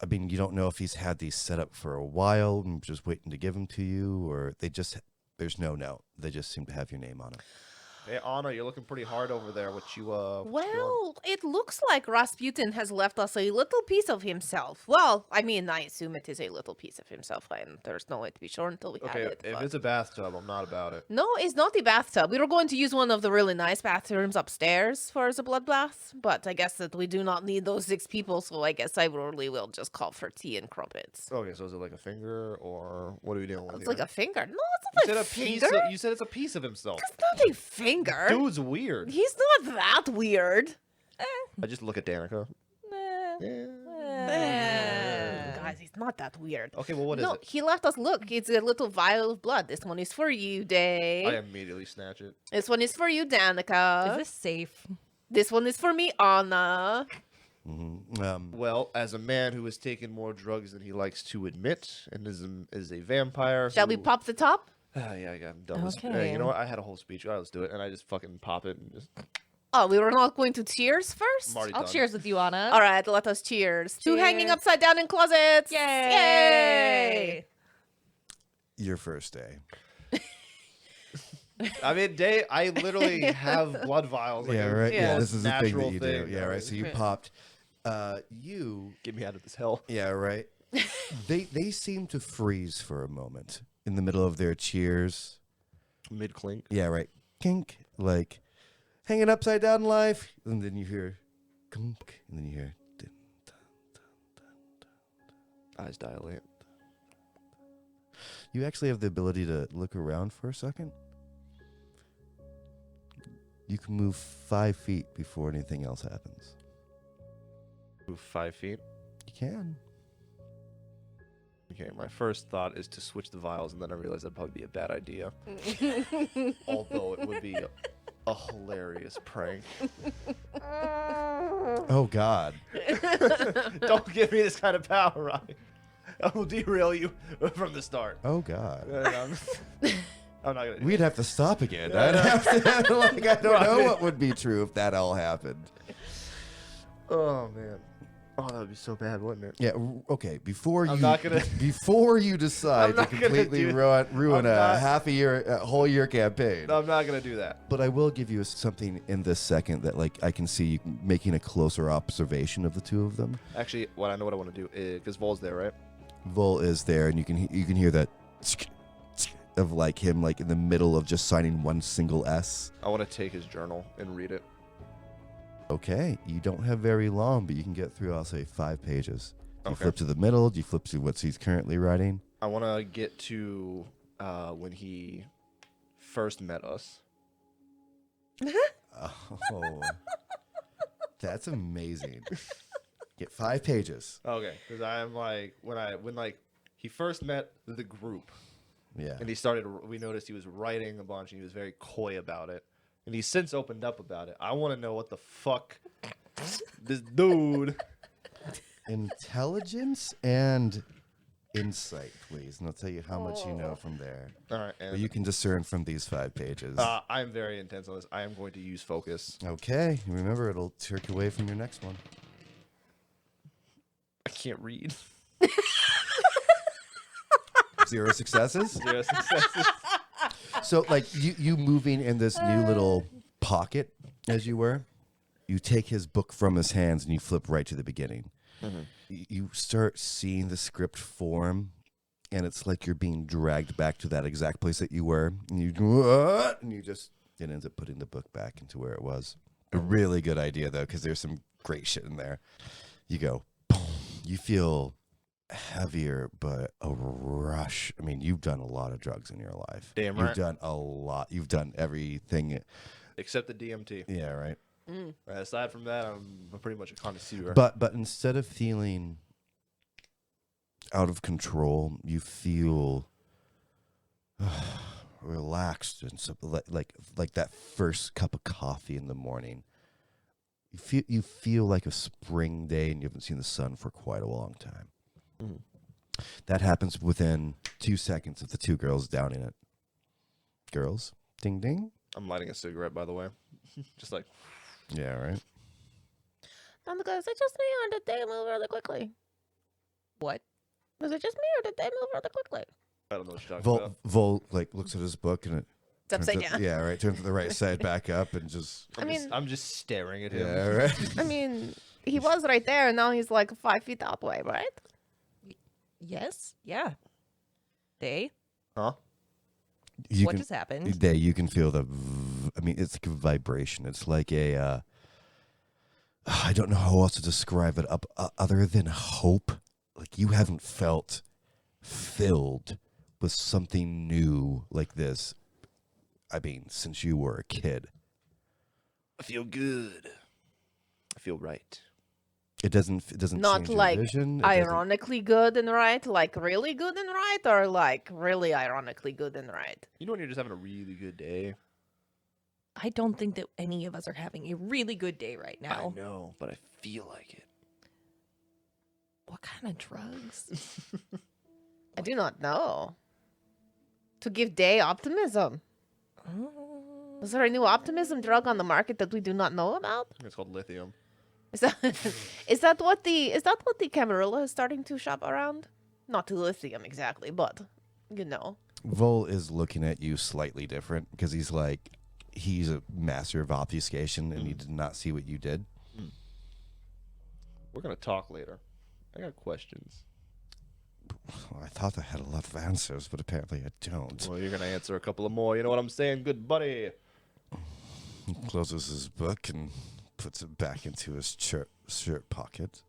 I mean, you don't know if he's had these set up for a while and just waiting to give them to you, or there's no note. They just seem to have your name on it. Hey, Anna, you're looking pretty hard over there. What you doing? Well, it looks like Rasputin has left us a little piece of himself. Well, I mean, I assume it is a little piece of himself, and there's no way to be sure until we Okay, have it. if but- it's a bathtub, I'm not about it. No, it's not the bathtub. We were going to use one of the really nice bathrooms upstairs for the bloodbath, but I guess that we do not need those 6 people, so I guess I really will just call for tea and crumpets. Okay, so is it like a finger, or what are we dealing with? It's like here? a finger. No, You it's said not a a piece. finger. You said it's a piece of himself. It's not a finger. Dude's weird. He's not that weird. I just look at Danika. Guys, he's not that weird. Okay, well, what is No, it? he left us. Look, it's a little vial of blood. This one is for you, Day. I immediately snatch it. This one is for you, Danika. Is this safe? This one is for me, Anna. Well, as a man who has taken more drugs than he likes to admit, and is a vampire. Shall we who- pop the top? Yeah, I'm done. Okay. You know what? I had a whole speech. All right, let's do it. And I just fucking pop it and just. Oh, we were not going to cheers first? I'm already I'll done. cheers with you, Anna. All right, let us cheers. To hanging Cheers. upside down in closets. Yay! Your first day. I mean, I literally have blood vials. Like Yeah, a right. Yeah, Yeah. this is the thing that natural you thing. do. Yeah, right. So you Right. popped. You. Get me out of this hell. Yeah, right. They seem to freeze for a moment in the middle of their cheers. Mid clink. Yeah, right. Kink, like hanging upside down in life, and then you hear, kunk, and then you hear. Dun, Eyes dilate. You actually have the ability to look around for a second. You can move 5 feet before anything else happens. Move 5 feet. You can. Okay, my first thought is to switch the vials, and then I realized that'd probably be a bad idea. Although it would be a hilarious prank. Oh God. Don't give me this kind of power, Ryan. I will derail you from the start. Oh God. I'm not gonna. We'd have to stop again. Yeah, I'd no. have to, like, I don't Right. know what would be true if that all happened. Oh man. Oh, that would be so bad, wouldn't it? Yeah. Okay. Before I'm you not gonna- before you decide I'm to not gonna completely do- ruin I'm a not- half a year, a whole year campaign. No, I'm not gonna do that. But I will give you something in this second that, like, I can see you making a closer observation of the two of them. Actually, what I want to do is because Vol's there, right? Vol is there, and you can hear that of like him like in the middle of just signing one single S. I want to take his journal and read it. Okay, you don't have very long, but you can get through, I'll say, 5 pages. Do you Okay. flip to the middle? Do you flip to what he's currently writing? I want to get to when he first met us. Oh, that's amazing. Get 5 pages. Okay, because I'm like when like he first met the group Yeah. and we noticed he was writing a bunch and he was very coy about it, and he's since opened up about it. I want to know what the fuck this dude. Intelligence and insight, please, and I'll tell you how much you know from there. All right, But and you can discern from these 5 pages. I'm very intense on this. I am going to use focus. Okay, remember, it'll take away from your next one. I can't read. 0 successes. 0 successes. So, like, you moving in this new little pocket, as you were, you take his book from his hands and you flip right to the beginning. Mm-hmm. You start seeing the script form, and it's like you're being dragged back to that exact place that you were. And you just, it ends up putting the book back into where it was. A really good idea, though, because there's some great shit in there. You go, boom. You feel heavier, but a rush. I mean, you've done a lot of drugs in your life. Damn You've right. done a lot. You've done everything. Except the DMT. Yeah, right. Aside from that, I'm pretty much a connoisseur. But instead of feeling out of control, you feel relaxed and so, like that first cup of coffee in the morning. You feel like a spring day, and you haven't seen the sun for quite a long time. That happens within 2 seconds of the 2 girls downing it. Girls, ding ding. I'm lighting a cigarette, by the way. Just like, Yeah, right. Danika, is it just me or did they move really quickly? What? Was it just me or did they move really quickly? I don't know what you're talking about. Vol like looks at his book and it It's upside turns down. Yeah, right. Turns to the right side back up and just. I'm just staring at him. Yeah, right. I mean, he was right there and now he's like 5 feet that way, right? Yes. Yeah. They. Huh? You What can, just happened? you can feel the. I mean, it's like a vibration. It's like a. I don't know how else to describe it other than hope. Like you haven't felt filled with something new like this. I mean, since you were a kid. I feel good. I feel right. It doesn't Not change your like vision. It doesn't- ironically good and right, like really good and right, or like really ironically good and right. You know when you're just having a really good day? I don't think that any of us are having a really good day right now. I know, but I feel like it. What kind of drugs? I do not know. To give day optimism. Is there a new optimism drug on the market that we do not know about? It's called lithium. Is that is that what the Camarilla is starting to shop around? Not to lithium exactly, but you know. Vol is looking at you slightly different because he's a master of obfuscation and he did not see what you did. We're gonna talk later. I got questions. I thought I had a lot of answers, but apparently I don't. Well, you're gonna answer a couple of more. You know what I'm saying, good buddy? He closes his book and puts it back into his shirt pocket.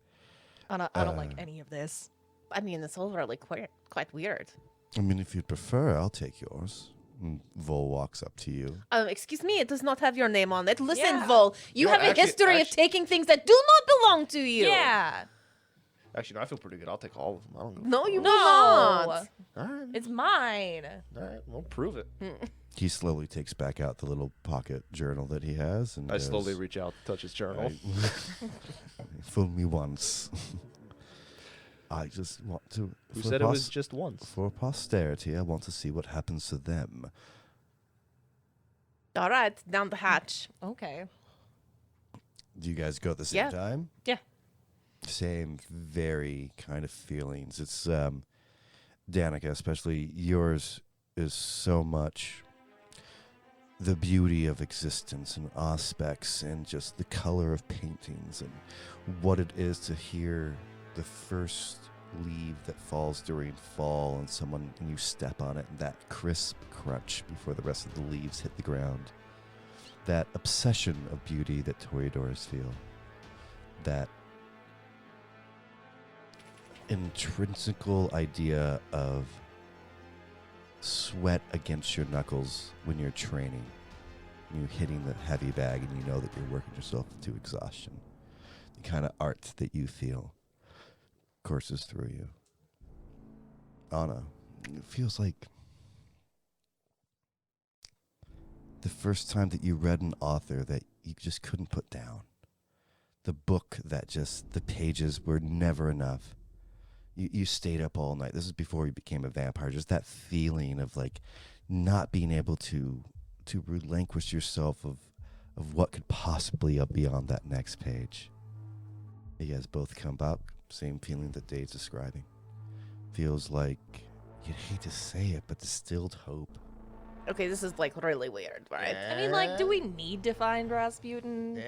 I don't like any of this. I mean, it's all really quite weird. I mean, if you'd prefer, I'll take yours. And Vol walks up to you. Excuse me, it does not have your name on it. Listen, Yeah. Vol, you No, have a actually- history of taking things that do not belong to you. Yeah. Actually, no, I feel pretty good. I'll take all of them. I don't know. No, you will No. not. All right. It's mine. All right. Well, prove it. He slowly takes back out the little pocket journal that he has. And I goes, slowly reach out, touch his journal. Fool me once. I just want to... Who for said it was just once? For posterity, I want to see what happens to them. All right, down the hatch. Okay. Do you guys go at the same Yeah. time? Yeah. Same very kind of feelings. It's Danika, especially yours, is so much the beauty of existence and aspects and just the color of paintings and what it is to hear the first leaf that falls during fall and you step on it and that crisp crunch before the rest of the leaves hit the ground. That obsession of beauty that Toreadors feel. That intrinsical idea of sweat against your knuckles when you're training. You're hitting the heavy bag and you know that you're working yourself to exhaustion. The kind of art that you feel courses through you. Anna, it feels like the first time that you read an author that you just couldn't put down. The book that just, the pages were never enough. You stayed up all night. This is before you became a vampire. Just that feeling of like not being able to relinquish yourself of what could possibly be on that next page. You guys both come back, same feeling that Dave's describing. Feels like, you'd hate to say it, but distilled hope. Okay, this is like really weird, right? I mean, like, do we need to find Rasputin?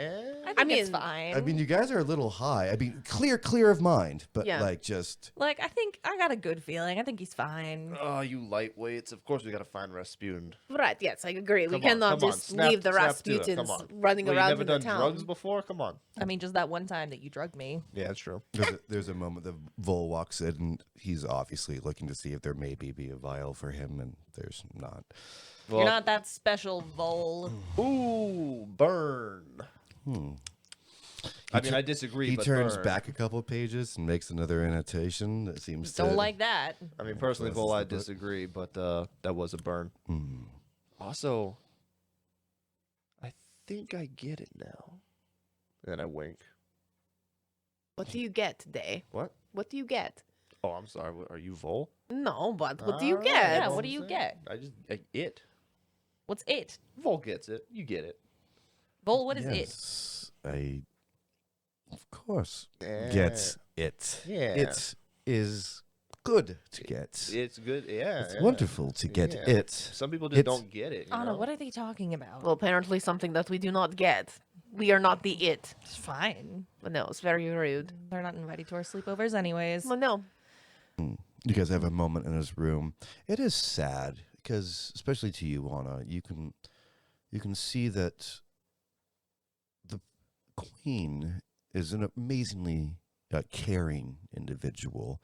I think it's mean- fine. I mean, you guys are a little high. I mean, clear of mind, but Yeah. like just... Like, I think I got a good feeling. I think he's fine. Oh, you lightweights. Of course we gotta find Rasputin. Right, yes, I agree. We Come on, cannot come on. just Snap- leave the snap to it. Rasputins Come on. running Well, around you never in the done town. drugs before? Come on. I mean, just that one time that you drugged me. Yeah, that's true. There's a moment that Vol walks in, and he's obviously looking to see if there maybe be a vial for him, and there's not. You're not that special, Vol. Ooh, burn. I mean, I disagree. He but turns burn. back a couple pages and makes another annotation that seems to... Don't like that. I mean, personally, Closes Vol, I the book. disagree, but that was a burn. Also, I think I get it now. And then I wink. What do you get today? What? What do you get? Oh, I'm sorry. Are you Vol? No, but what do you All get? right, Yeah, well, what do I'm you saying. get? It. What's it? Vol gets it. You get it. Vol, what is it? Yes, I, of course, Eh, gets it. Yeah. It is good to get. It's good. Yeah. It's yeah. wonderful to get Yeah. it. Some people just It's- don't get it. You Anna, know? what are they talking about? Well, apparently something that we do not get. We are not the it. It's fine. But no, it's very rude. They're not invited to our sleepovers anyways. Well, no. You guys have a moment in his room. It is sad because, especially to you, Anna, you can see that the queen is an amazingly caring individual,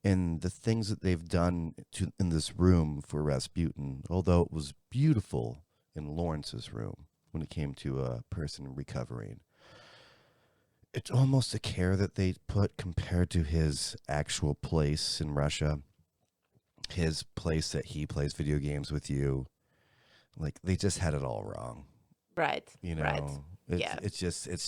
and the things that they've done in this room for Rasputin, although it was beautiful in Lawrence's room when it came to a person recovering. It's almost the care that they put compared to his actual place in Russia, his place that he plays video games with you. Like, they just had it all wrong, Right. you know? Right. Yeah. It's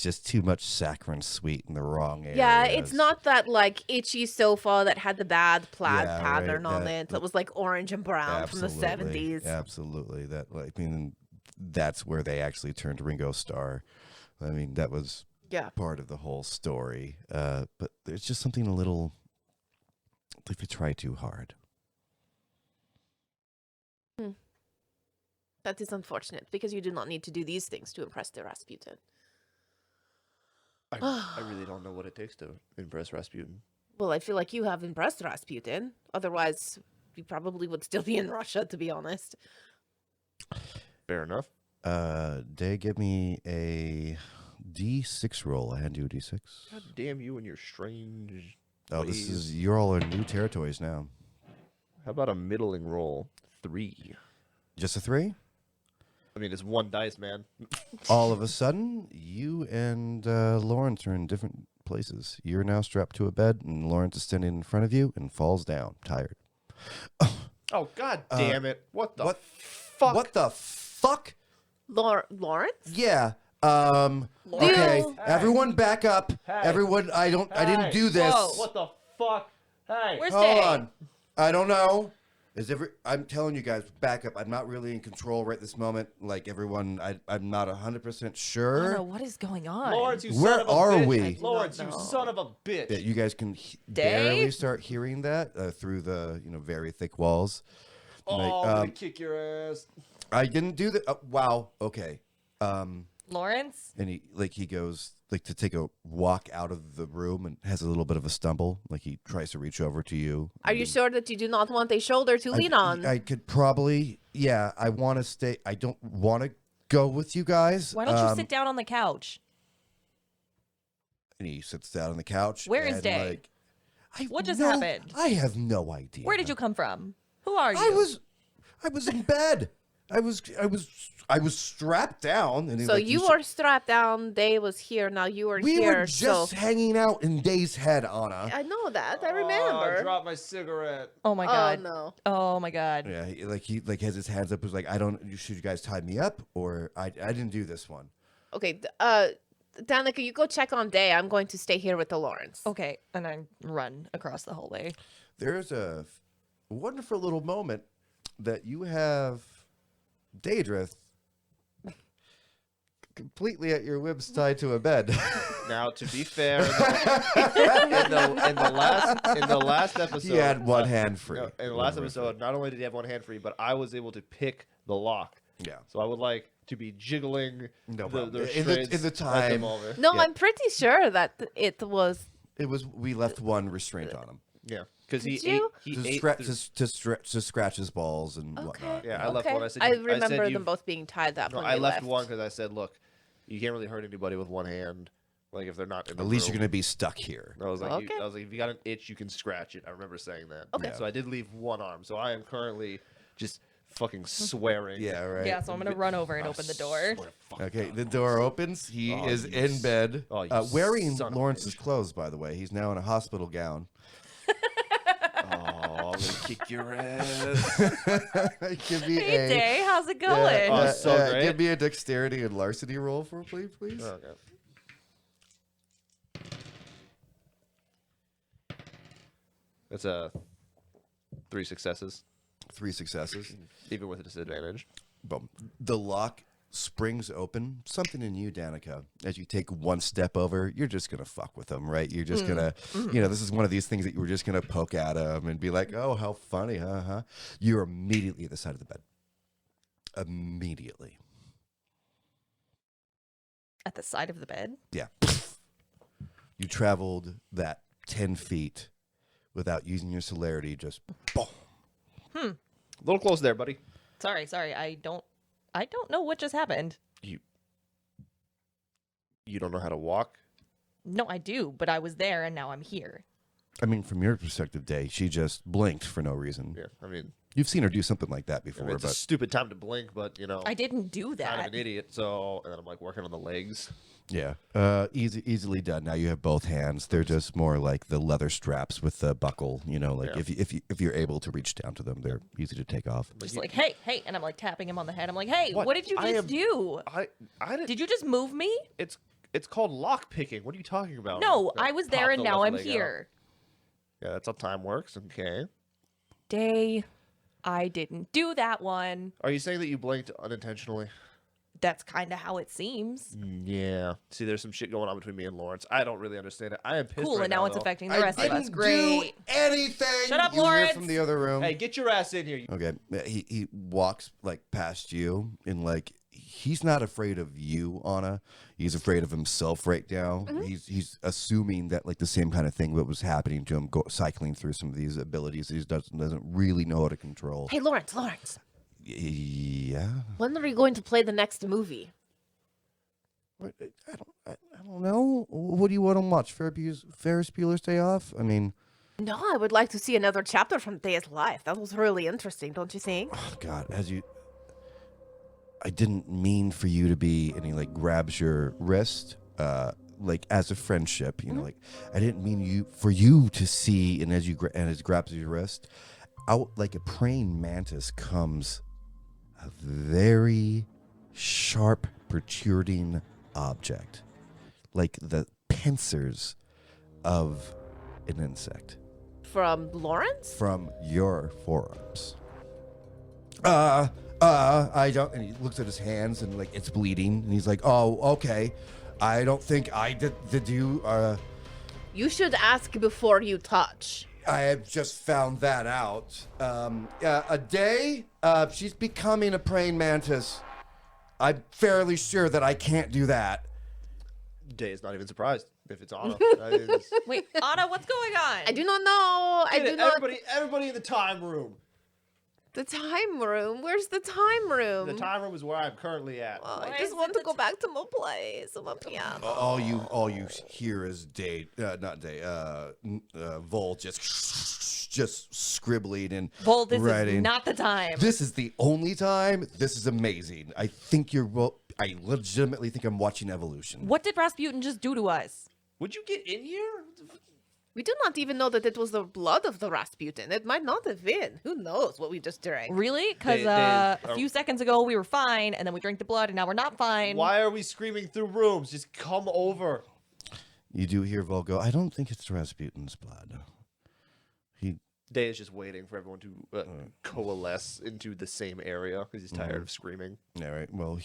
just too much saccharine sweet in the wrong area. Yeah, it's not that like itchy sofa that had the bad plaid Yeah, pattern right, on that- it. That was like orange and brown from the Absolutely, 70s. Absolutely. That, like, I mean, that's where they actually turned Ringo Starr. I mean, that was Yeah. part of the whole story. But there's just something a little, like they try too hard. That is unfortunate because you do not need to do these things to impress the Rasputin. I really don't know what it takes to impress Rasputin. Well, I feel like you have impressed Rasputin. Otherwise, you probably would still be in Russia, to be honest. Fair enough. They give me a D6 roll. I hand you a D6. God damn you and your strange. Oh, ways. you're all in new territories now. How about a middling roll? 3. Just a 3? I mean, it's 1 dice, man. All of a sudden, you and Lawrence are in different places. You're now strapped to a bed, and Lawrence is standing in front of you and falls down, tired. Oh, god damn it. What the what- fuck? What the fuck? Lawrence? Yeah. Okay. Dude. Everyone back up. Hey. Everyone, I didn't do this. Whoa. What the fuck? Hey. Where's Hold Day? on. I don't know. I'm telling you guys, back up. I'm not really in control right this moment. Like everyone, I'm not 100% I don't sure. know what is going on. Lawrence, you Where son of a are bitch. we? Lawrence, I you don't know. son of a bitch. Yeah, you guys can barely start hearing that through the very thick walls. Oh, Like, I'm gonna kick your ass. I didn't do that. Wow. Okay. Lawrence? And he goes to take a walk out of the room and has a little bit of a stumble. Like he tries to reach over to you. Are you sure that you do not want a shoulder to lean on? I could probably. Yeah. I want to stay. I don't want to go with you guys. Why don't you sit down on the couch? And he sits down on the couch. Where is and, Day? like, I have What just no- happened? I have no idea. Where did you come from? Who are you? I was in bed. I was strapped down. And he, So like, you were strapped down. Day was here. Now you are We here. were just so hanging out in Day's head, Anna. I know that. I Oh, I remember. dropped my cigarette. Oh my Oh god. no. Oh my god. Yeah, he has his hands up. Was like, should you guys tie me up or I didn't do this one. Okay. Danika, you go check on Day. I'm going to stay here with the Lawrence. Okay, and I run across the hallway. There's a wonderful little moment that you have Daedrith completely at your whims tied to a bed. Now, to be fair, in the last episode, He had one hand free. no, in the last episode, not only did he have one hand free, but I was able to pick the lock. Yeah. So I would like to be jiggling No the problem. restraints In the at time- moment. No, Yeah. I'm pretty sure that it was. We left one restraint on him. Yeah, because he Did you? ate To scratch his balls and Okay. whatnot. Yeah, I left Okay. one. I said I you- I said remember you- them both being tied up. No, when I we left one because I said, look, you can't really hurt anybody with one hand. Like if they're not in the At least you're room. gonna be stuck here. I was like, Okay. I was like, if you got an itch, you can scratch it. I remember saying that. Okay. So I did leave one arm. So I am currently just fucking swearing. Yeah, right. Yeah, so I'm gonna run over and open the door. Okay, the door opens. He Oh, is you in bed, oh, you wearing son of a Lawrence's bitch. clothes. By the way, he's now in a hospital gown. Oh, I'm gonna kick your ass. Give me Hey Day, how's it yeah, going? Oh, so great. Give me a dexterity and larceny roll for please. Okay. That's 3 successes, 3 successes. even with a disadvantage. Boom. The lock springs open. Something in you, Danika, as you take one step over, you're just gonna fuck with him, right? You're just gonna, this is one of these things that you were just gonna poke at him and be like, "Oh, how funny, huh?" You're immediately at the side of the bed. Immediately. At the side of the bed? Yeah. You traveled that 10 feet without using your celerity, just boom. A little close there, buddy. Sorry, I don't know what just happened. You don't know how to walk? No, I do, but I was there and now I'm here. I mean, from your perspective, Day, she just blinked for no reason. Yeah, I mean, You've seen her do something like that before, it's a but stupid time to blink, but, I didn't do kind of that. an idiot. So, and then I'm like working on the legs. yeah, easily done. Now you have both hands. They're just more like the leather straps with the buckle. Like Yeah. if you're able to reach down to them, they're easy to take off. But Just you- like, hey, and I'm like tapping him on the head. I'm like, hey, What? what did you I just am- do? I didn't. Did you just move me? It's called lock picking. What are you talking about? No, Yeah, I was pop there and the now left I'm leg out. here. Yeah, that's how time works. Okay. Day, I didn't do that one. Are you saying that you blinked unintentionally? that's kind of how it seems. Yeah. See, there's some shit going on between me and Lawrence. I don't really understand it. I am pissed Cool, right and now it's though. affecting the rest of us. Do Great. anything. Shut up, you hear Lawrence. from the other room. Hey, get your ass in here. Okay, he walks like past you, and like he's not afraid of you, Anna. He's afraid of himself right now. He's assuming that like the same kind of thing that was happening to him, cycling through some of these abilities he doesn't really know how to control. Hey, Lawrence. Yeah, When are you going to play the next movie? I don't know. What do you want to watch? Ferris Bueller's Day Off? I mean, No, I would like to see another chapter from Day's life. That was really interesting, don't you think? oh God, I didn't mean for you to be, and he like grabs your wrist, like as a friendship, you know, like I didn't mean for you to see, and as he grabs your wrist, out like a praying mantis comes a very sharp, protruding object, like the pincers of an insect From Lawrence? from your forearms. I don't. And he looks at his hands and like it's bleeding, and he's like, "Oh, okay. I don't think I did you. You should ask before you touch. I have just found that out. A day. She's becoming a praying mantis. I'm fairly sure that I can't do that. Day is not even surprised if it's Anna. Wait, Anna, what's going on? I do not know. I do not. Everybody in the time room. The time room? Where's the time room? The time room is where I'm currently at. Oh, Why I is just it want to the go back to my place, my piano. All you hear is Vol just scribbling and Vol, this writing. is not the time. This is the only time. This is amazing. I think I legitimately think I'm watching evolution. What did Rasputin just do to us? Would you get in here? We do not even know that it was the blood of the Rasputin. It might not have been. Who knows what we just drank? Really? Because a few seconds ago we were fine, and then we drank the blood, and now we're not fine. Why are we screaming through rooms? Just come over. You do hear Vol go, I don't think it's Rasputin's blood. Day is just waiting for everyone to coalesce into the same area because he's tired of screaming. All right. Well,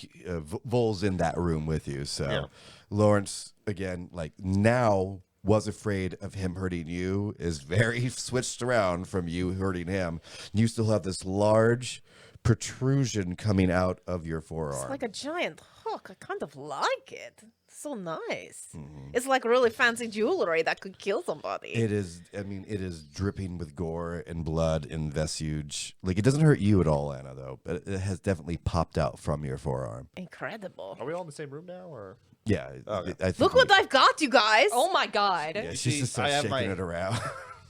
Vol's in that room with you. So Yeah. Lawrence, again, like now was afraid of him hurting you, is very switched around from you hurting him. You still have this large protrusion coming out of your forearm. It's like a giant hook. I kind of like it. So nice. It's like really fancy jewelry that could kill somebody. It is. I mean, it is dripping with gore and blood and vestige. Like it doesn't hurt you at all, Anna, though. But it has definitely popped out from your forearm. Incredible. Are we all in the same room now, or? Yeah. Okay. I think Look what I've got, you guys. Oh my god. Yeah, You she's see, just I have shaking it around.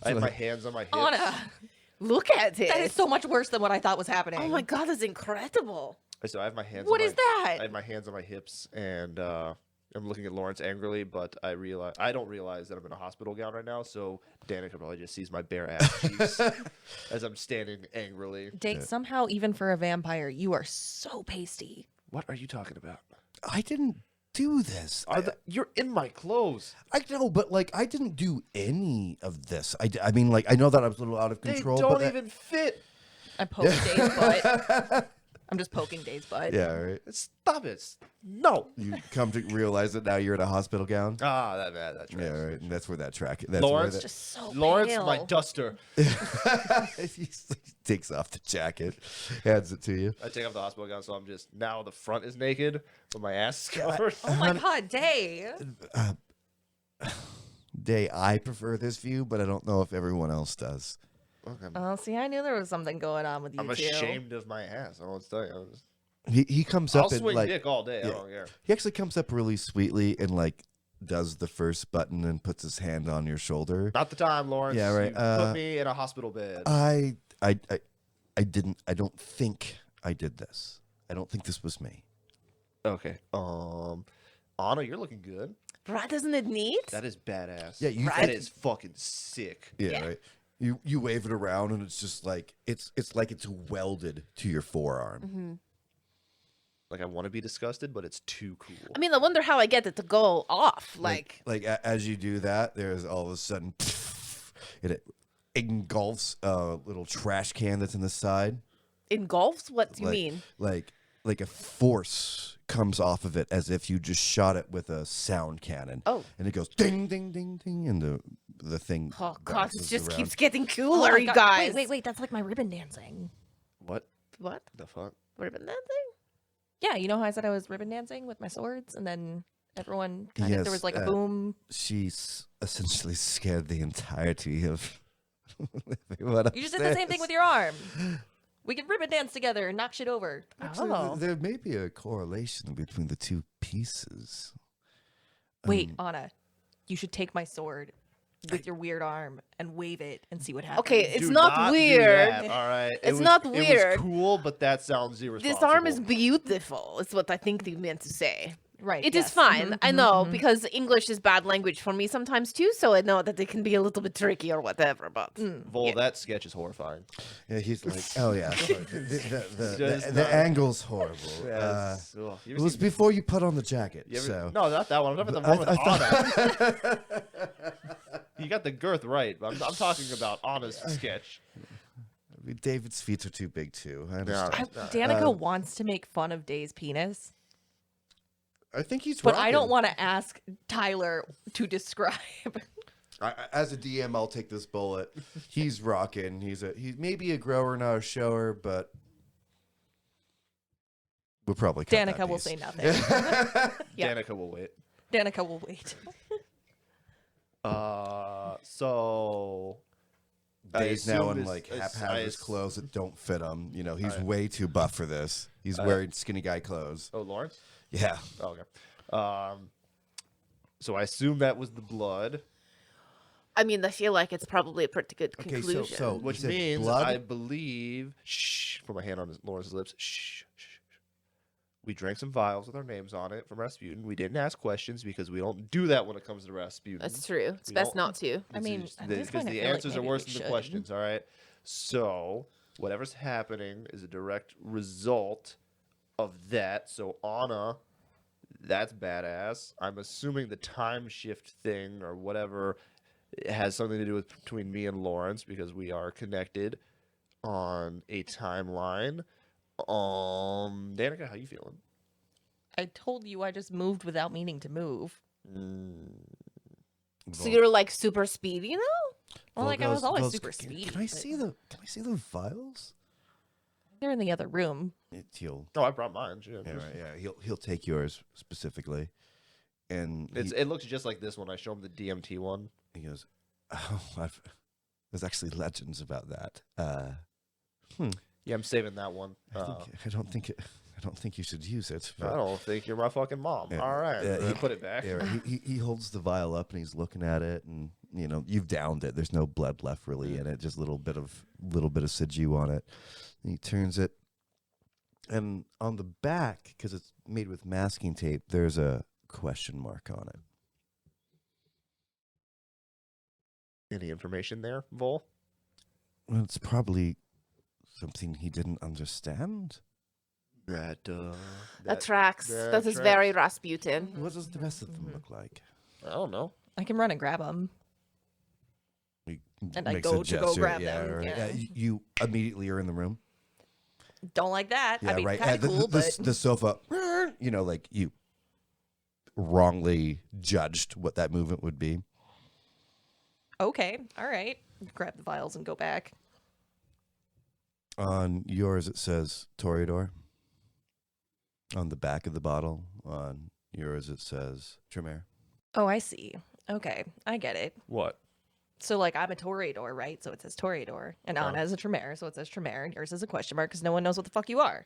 I have my hands on my hips. Anna, Look at it. that is so much worse than what I thought was happening. Oh my god, that's incredible. So I have my hands. What on is my, that? I have my hands on my hips, and I'm looking at Lawrence angrily, but I don't realize that I'm in a hospital gown right now. So Danika probably just sees my bare ass cheeks as I'm standing angrily. Date, somehow, even for a vampire, you are so pasty. What are you talking about? I didn't do this. You're in my clothes. I know, but like I didn't do any of this. I mean, like I know that I was a little out of control. They don't but even fit. I'm poking Dave's butt. I'm just poking Dave's butt. Yeah, right. Stop it. No. You come to realize that now you're in a hospital gown. Ah, that tracks. Yeah, right. And that's where that track. That's Lawrence, where that, Just so Lawrence, pale. my duster. he takes off the jacket, hands it to you. I take off the hospital gown, so I'm just now the front is naked, but my ass is covered. Oh my god, Dave. Day, I prefer this view, but I don't know if everyone else does. Okay. Oh, see, I knew there was something going on with you I'm two. ashamed of my ass. I don't know what to tell you. He comes up I'll and swing like dick all day. I yeah. don't care. He actually comes up really sweetly and like does the first button and puts his hand on your shoulder. Not the time, Lawrence. Yeah, right. You put me in a hospital bed. I didn't. I don't think I did this. I don't think this was me. Okay. Anna, you're looking good. Right, isn't it neat? That is badass. Yeah, you That think- is fucking sick. Yeah, Yeah. right. You wave it around and it's just like it's like it's welded to your forearm. Like I want to be disgusted, but it's too cool. I mean, I wonder how I get it to go off. Like As you do that, there's all of a sudden it engulfs a little trash can that's in the side. engulfs? What do you like, mean? Like like a force comes off of it as if you just shot it with a sound cannon. Oh. And it goes ding, ding, ding, ding, and the thing. Oh God, it bounces just around. keeps getting Oh cooler, my you God. guys. Wait, that's like my ribbon dancing. What What? the fuck? What have been that thing? Yeah, you know how I said I was ribbon dancing with my swords, and then everyone kind of there was like a boom. She's essentially scared the entirety of everyone You just did the same thing with your arm. We can ribbon dance together and knock shit over. Actually, Oh. there may be a correlation between the two pieces. Wait, Anna, you should take my sword with your weird arm and wave it and see what happens. Okay, it's Do not do weird. that, all right. It's not It weird. was cool, but that sounds irresponsible. This arm is beautiful, is what I think they meant to say. Right. It is fine. I know, because English is bad language for me sometimes too, so I know that it can be a little bit tricky or whatever, but... Vol, that sketch is horrifying. Yeah, he's like, oh yeah, sorry. Just the not- angle's horrible. Yes. Ugh. You It ever was seen- before you put on the jacket. you ever- So No, not that one. I'm talking about the one with Anna. You got the girth right. I'm talking about Anna's sketch. I mean, David's feet are too big too. I Yeah. understand. Danica wants to make fun of Day's penis, I think he's. but I don't rocking. want to ask Tyler to describe. As a DM, I'll take this bullet. He's rocking. He's maybe a grower, not a shower, but we'll probably cut that Danica will piece. say nothing. Yeah. Danica will wait. Danica will wait. So Dave's I now assume in this- like I- haphazard I- clothes that don't fit him. You know, he's Alright. way too buff for this. He's wearing skinny guy clothes. Oh, Lawrence? Yeah. Oh, okay. So I assume that was the blood, I mean, I feel like it's probably a pretty good Okay, conclusion. so which you said means blood? I believe. Shh. Put my hand on Lawrence's lips. Shh. We drank some vials with our names on it from Rasputin. We didn't ask questions because we don't do that when it comes to Rasputin. That's true. It's We best don't- not to. I mean, at this because point, I the feel like answers are maybe worse we than the should. questions. All right. So whatever's happening is a direct result of that. So Anna, that's badass. I'm assuming the time shift thing or whatever has something to do with between me and Lawrence because we are connected on a timeline. Danica, how you feeling? I told you I just moved without meaning to move. So you're like super speedy now? Well, like I was always Vol's- super can- speedy. Can I see the vials? They're in the other room. He'll Oh, I brought mine. Shit. yeah, right, yeah. He'll take yours specifically, and It looks just like this one. I show him the DMT one. he goes, "Oh, there's actually legends about that. Yeah, I'm saving that one. I don't think you should use it. I but- don't think you're my fucking mom. Yeah. All right, Yeah, he- put it back. Yeah, right. he holds the vial up and he's looking at it, and you know you've downed it. There's no blood left really in it, just a little bit of sinew on it. And he turns it, and on the back, because it's made with masking tape, there's a question mark on it. Any information there, Vol? Well, it's probably something he didn't understand. That That tracks. that That is tracks. very Rasputin. What does the rest of them look like? I don't know. I can run and grab them. He And I makes go a to go gesture, grab yeah, them, right. yeah. You immediately are in the room. Don't like that. Yeah, I mean, right. kind The- of cool, the, but the sofa, you know, like you wrongly judged what that movement would be. okay. All right. Grab the vials and go back. On yours, it says Toreador. On the back of the bottle, on yours, it says Tremere. Oh, I see. Okay. I get it. What? So, like, I'm a Toreador, right? So it says Toreador. And Anna is a Tremere, so it says Tremere. And yours is a question mark because no one knows what the fuck you are.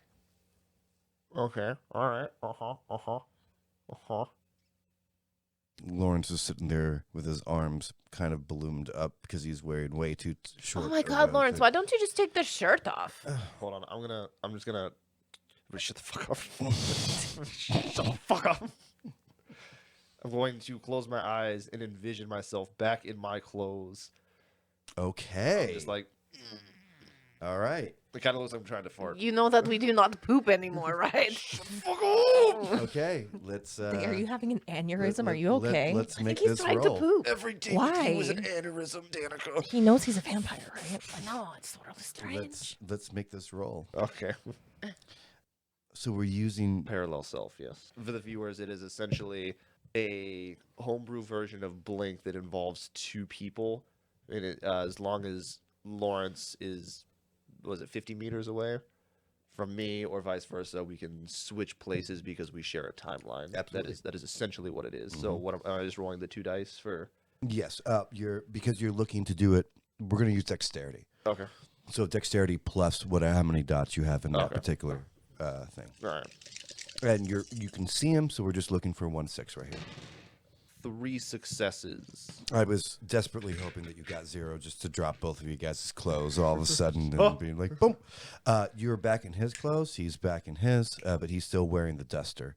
Okay. All right. Lawrence is sitting there with his arms kind of ballooned up because he's wearing way too short. Oh my of God, a Lawrence, thing. why don't you just take the shirt off? Hold on. I'm just gonna. Shut the fuck up. Shut the fuck up. I'm going to close my eyes and envision myself back in my clothes. Okay. I'm just like, all right. it kind of looks like I'm trying to fart. You know that we do not poop anymore, right? Fuck off! Okay. Let's. Are you having an aneurysm? Are you okay? Let's I make think he's this trying roll. to poop. Every day Why? was an aneurysm, Danica. He knows he's a vampire, right? No, it's sort of strange. Let's make this roll. Okay. So we're using. Parallel self, yes. For the viewers, it is essentially a homebrew version of Blink that involves two people. And as long as Lawrence is, was it 50 meters away from me or vice versa, we can switch places because we share a timeline. Absolutely. That is essentially what it is. So what am I just rolling the 2 dice for? Yes, because you're looking to do it. We're going to use dexterity. Okay. So dexterity plus how many dots you have in that particular thing. All right. And you can see him, so we're just looking for 1-6 right here. 3 successes. I was desperately hoping that you got 0 just to drop both of you guys' clothes all of a sudden and being like, boom. You're back in his clothes. He's back in his, but he's still wearing the duster.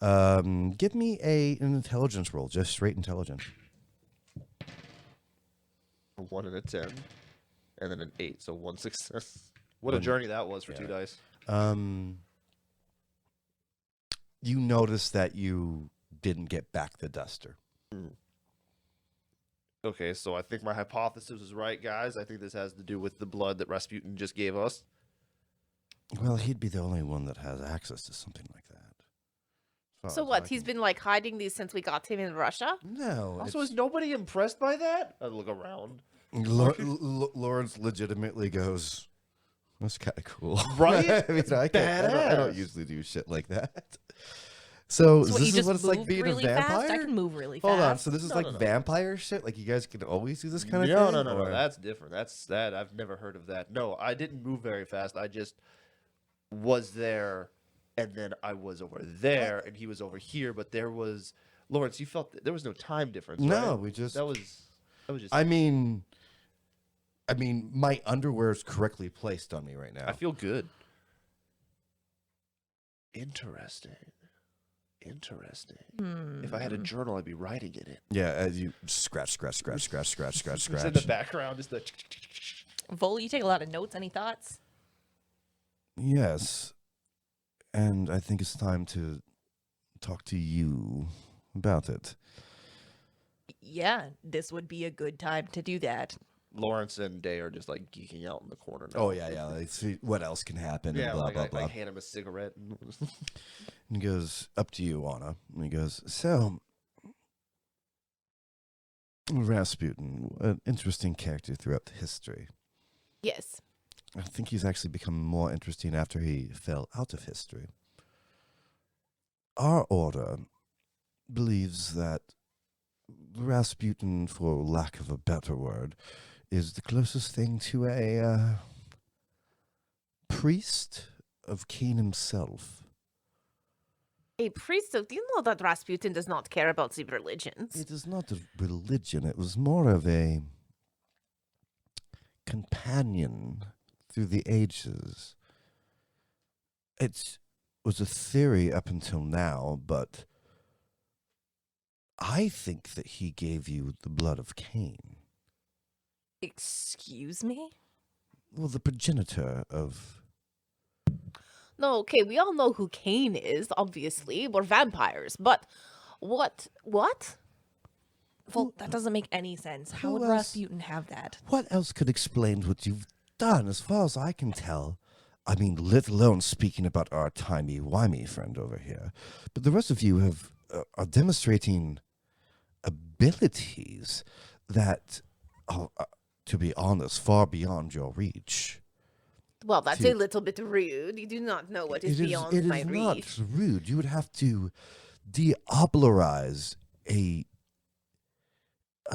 Give me an intelligence roll, just straight intelligence. A 1 and a 10. And then an 8, so 1 success. What a journey that was for 2 dice. You notice that you didn't get back the duster. Okay, so I think my hypothesis was right, guys. I think this has to do with the blood that Rasputin just gave us. Well, he'd be the only one that has access to something like that. So what? He's been like hiding these since we got him in Russia? No. Also, is nobody impressed by that? I look around. Lawrence legitimately goes, that's kind of cool. Right? I mean, I Badass. don't usually do shit like that. So So what, this you is just what it's like move being really a vampire? fast? I can move really fast. Hold on. So this is No, like no, no. vampire shit? Like you guys can always do this kind of No, thing? no. Or- That's different. That's that. I've never heard of that. No, I didn't move very fast. I just was there, and then I was over there, and he was over here. But there was Lawrence. You felt there was no time difference. No, right? we just. that was just. I mean, my underwear is correctly placed on me right now. I feel good. Interesting. If I had a journal, I'd be writing in it. Yeah, as you scratch. It's in the background. Just the. Vol, you take a lot of notes. Any thoughts? Yes, and I think it's time to talk to you about it. Yeah, this would be a good time to do that. Lawrence and Day are just like geeking out in the corner now. Oh yeah. Like, see what else can happen? Yeah, and blah like, blah I blah. hand him a cigarette. And he goes, up to you, Anna. And he goes, so, Rasputin, an interesting character throughout history. Yes. I think he's actually become more interesting after he fell out of history. Our order believes that Rasputin, for lack of a better word, is the closest thing to a priest of Cain himself. A priest of... Do you know that Rasputin does not care about the religions? It is not a religion. It was more of a companion through the ages. It was a theory up until now, but I think that he gave you the blood of Cain. Excuse me? Well, the progenitor of... No, okay, we all know who Cain is, obviously. We're vampires, but what? Vol, that doesn't make any sense. How would else? Rasputin have that? What else could explain what you've done, as far as I can tell? I mean, let alone speaking about our timey-wimey friend over here. But the rest of you have are demonstrating abilities that, to be honest, far beyond your reach. Well, that's a little bit rude. You do not know what is beyond my It is reach. not rude. You would have to deoblerize a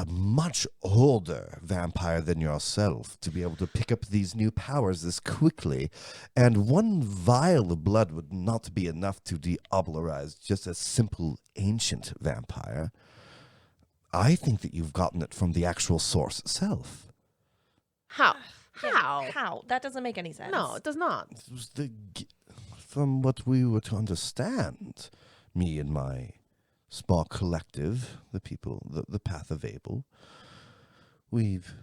much older vampire than yourself to be able to pick up these new powers this quickly. And one vial of blood would not be enough to deoblerize just a simple ancient vampire. I think that you've gotten it from the actual source itself. How? Yeah, How? How? That doesn't make any sense. No, it does not. It was from what we were to understand, me and my small collective, the people, the Path of Abel, we've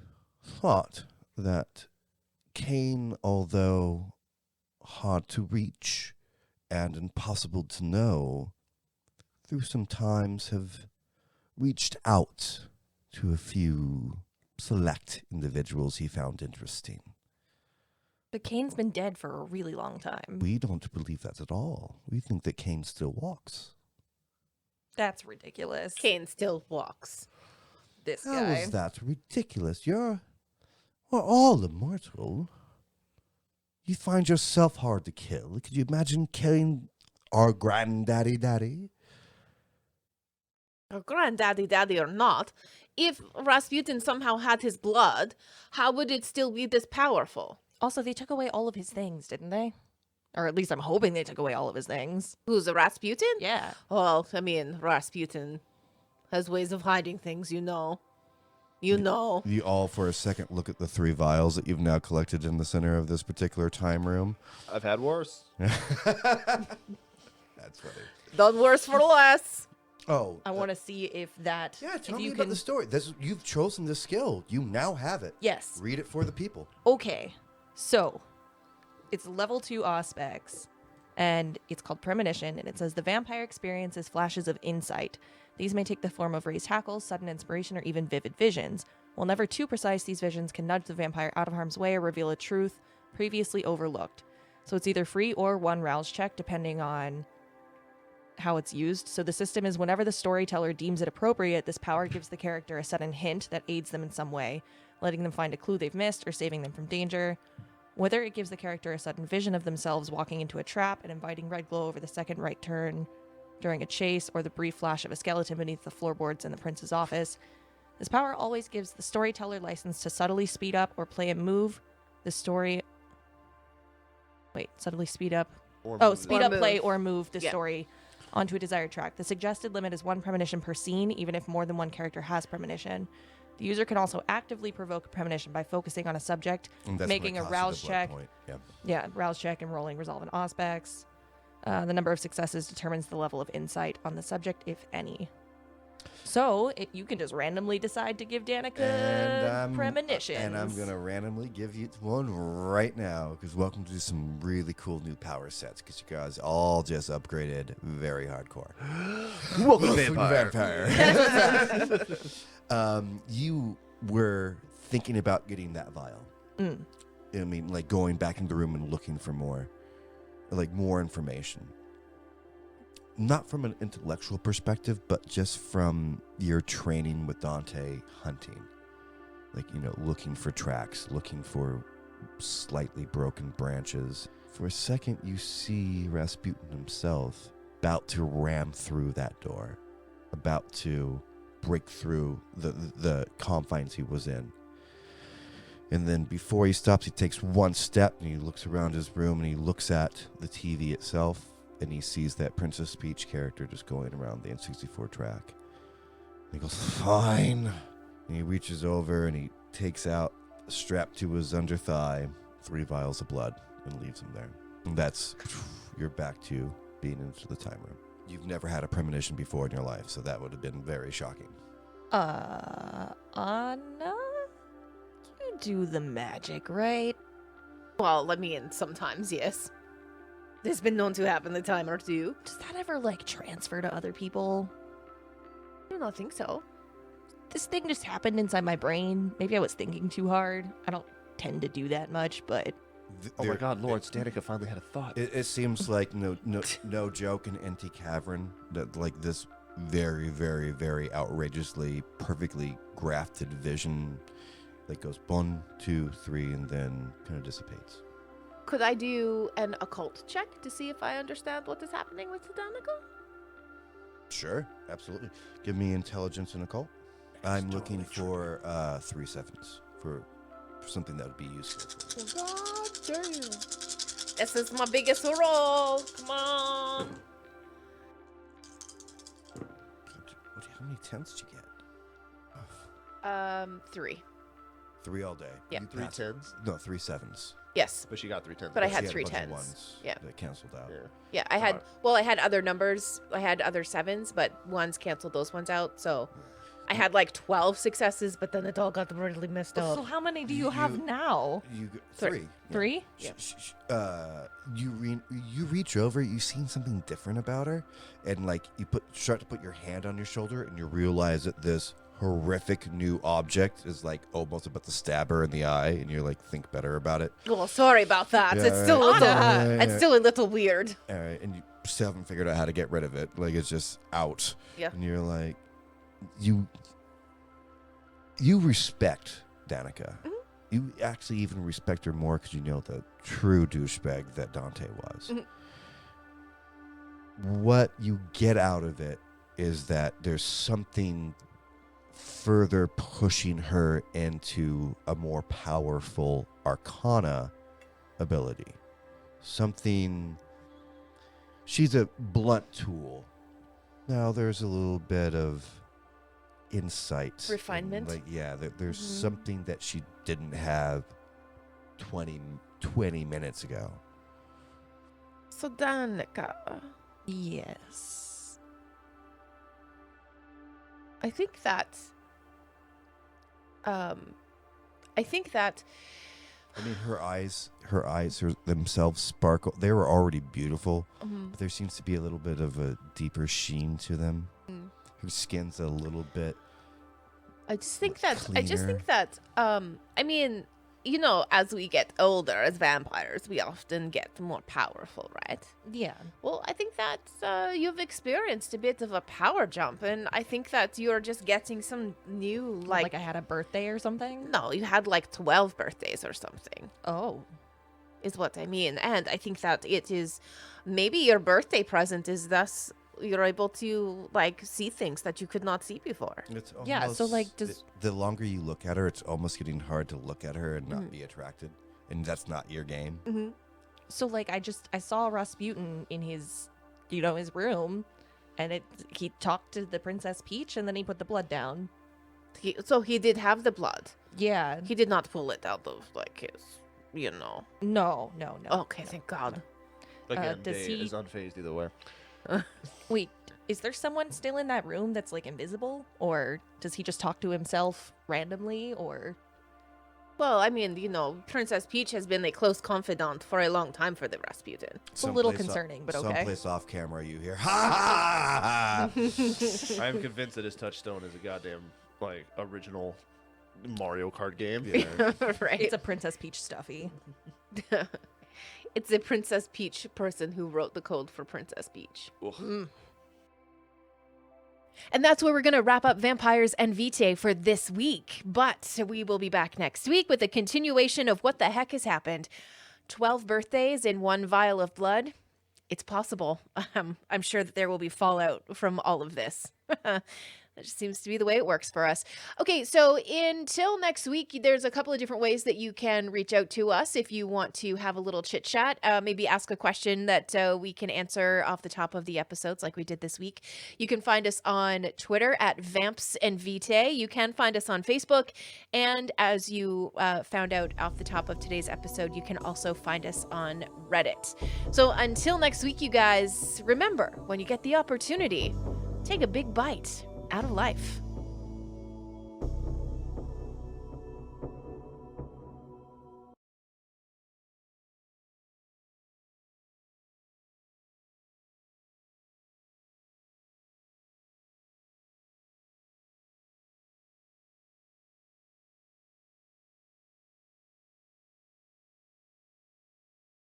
thought that Cain, although hard to reach and impossible to know, through some times have reached out to a few select individuals he found interesting. But Kane's been dead for a really long time. We don't believe that at all. We think that Kane still walks. That's ridiculous. Kane still walks. This How guy. is that ridiculous? We're all immortal. You find yourself hard to kill. Could you imagine killing our daddy? Or daddy or not, if Rasputin somehow had his blood, how would it still be this powerful? Also, they took away all of his things, didn't they? Or at least I'm hoping they took away all of his things. Who's a Rasputin? Yeah. Well, I mean, Rasputin has ways of hiding things, you know. You know. You all, for a second, look at the 3 vials that you've now collected in the center of this particular time room. I've had worse. That's funny. Done worse for less. Oh. I want to see if that. Yeah, if tell me you about can. the story. You've chosen this skill. You now have it. Yes. Read it for the people. Okay. So, it's level 2 aspects, and it's called Premonition, and it says the vampire experiences flashes of insight. These may take the form of raised hackles, sudden inspiration, or even vivid visions. While never too precise, these visions can nudge the vampire out of harm's way or reveal a truth previously overlooked. So it's either free or 1 rouse check, depending on how it's used. So the system is whenever the storyteller deems it appropriate, this power gives the character a sudden hint that aids them in some way, letting them find a clue they've missed or saving them from danger. Whether it gives the character a sudden vision of themselves walking into a trap and inviting red glow over the second right turn during a chase, or the brief flash of a skeleton beneath the floorboards in the prince's office. This power always gives the storyteller license to subtly speed up or play and move the story. Subtly speed up. Speed up, play, or move the story onto a desired track. The suggested limit is 1 premonition per scene, even if more than 1 character has premonition. The user can also actively provoke a premonition by focusing on a subject, making a rouse check. Rouse check and rolling resolve and aspects. The number of successes determines the level of insight on the subject, if any. So, you can just randomly decide to give Danika premonitions. And I'm going to randomly give you one right now, because welcome to some really cool new power sets, because you guys all just upgraded very hardcore. Welcome to Vampire. You were thinking about getting that vial. I mean, like going back into the room and looking for more information. Not from an intellectual perspective, but just from your training with Dante hunting. Looking for tracks, looking for slightly broken branches. For a second, you see Rasputin himself about to ram through that door, about to break through the confines he was in. And then before he stops, he takes 1 step and he looks around his room and he looks at the TV itself and he sees that Princess Peach character just going around the N64 track. And he goes, fine. And he reaches over and he takes out, strapped to his under thigh, 3 vials of blood and leaves him there. And that's, you're back to being into the time room. You've never had a premonition before in your life, so that would have been very shocking. Anna? You do the magic, right? Well, I mean, sometimes, yes. This has been known to happen a time or two. Does that ever, transfer to other people? I do not think so. This thing just happened inside my brain. Maybe I was thinking too hard. I don't tend to do that much, but... Oh my God, Lord, Danika finally had a thought. It seems like no joke, an empty cavern that this very, very, very outrageously, perfectly grafted vision goes 1, 2, 3, and then kind of dissipates. Could I do an occult check to see if I understand what is happening with Danika? Sure, absolutely. Give me intelligence and occult. I'm looking for 3 sevens for something that would be useful. God damn. This is my biggest roll. Come on. How many 10s did you get? 3. 3 all day. Yeah. 3 10s? No, 3 sevens. Yes. But she got 3 10s. But I She had a 3 bunch of 10s. ones Yeah. that canceled out. Yeah, I had, I had other numbers. I had other 7s, but ones canceled those ones out. So I had 12 successes, but then it all got really messed up. So how many do you have now? You 3. 3. 3? Yeah. You reach over, you seen something different about her, and you start to put your hand on your shoulder, and you realize that this horrific new object is like almost about to stab her in the eye, and you're like, think better about it. Well, sorry about that. Yeah, It's still a right. little, Yeah. it's still a little weird. All right, and you still haven't figured out how to get rid of it. Like, it's just out. Yeah. And you're like, you respect Danika. Mm-hmm. You actually even respect her more because you know the true douchebag that Dante was. Mm-hmm. What you get out of it is that there's something further pushing her into a more powerful arcana ability. Something. She's a blunt tool. Now there's a little bit of insight. Refinement. Like, yeah, there's Mm-hmm. something that she didn't have 20 minutes ago. So, Danika, Yes. I think that, I I mean, her eyes themselves sparkle. They were already beautiful, Mm-hmm. but there seems to be a little bit of a deeper sheen to them. Mm. Her skin's a little bit. I just think that, Cleaner. I mean, you know, as we get older as vampires, we often get more powerful, right? Yeah. Well, I think that you've experienced a bit of a power jump, and I think that you're just getting some new, Like I had a birthday or something? no, you had like 12 birthdays or something, Oh. is what I mean. And I think that it is maybe your birthday present is thus you're able to like see things that you could not see before. It's Yeah, so, like, does- the longer you look at her, it's almost getting hard to look at her and Mm-hmm. not be attracted, and that's not your game. So, like, I saw Rasputin in his, his room, and he talked to the Princess Peach, and then he put the blood down. So he did have the blood. Yeah. He did not pull it out of like his, No. Okay, thank God. Again, does Day he- is unfazed either way. Wait, is there someone still in that room that's, like, invisible? Or does he just talk to himself randomly, or... Well, I mean, Princess Peach has been a close confidant for a long time for the Rasputin. It's a little Someplace concerning, but okay. Someplace off camera, you hear, ha ha ha! I am convinced that his touchstone is a goddamn like original Mario Kart game. Yeah. Right. It's a Princess Peach stuffy. It's a Princess Peach person who wrote the code for Princess Peach. Ugh. And that's where we're going to wrap up Vampires and Vitae for this week. But we will be back next week with a continuation of what the heck has happened. 12 birthdays in one vial of blood. It's possible. I'm sure that there will be fallout from all of this. That just seems to be the way it works for us. Okay, so until next week, there's a couple of different ways that you can reach out to us if you want to have a little chit chat. Maybe ask a question that we can answer off the top of the episodes like we did this week. You can find us on Twitter at Vamps and Vitae. You can find us on Facebook. And as you found out off the top of today's episode, you can also find us on Reddit. So until next week, you guys, remember, when you get the opportunity, take a big bite out of life.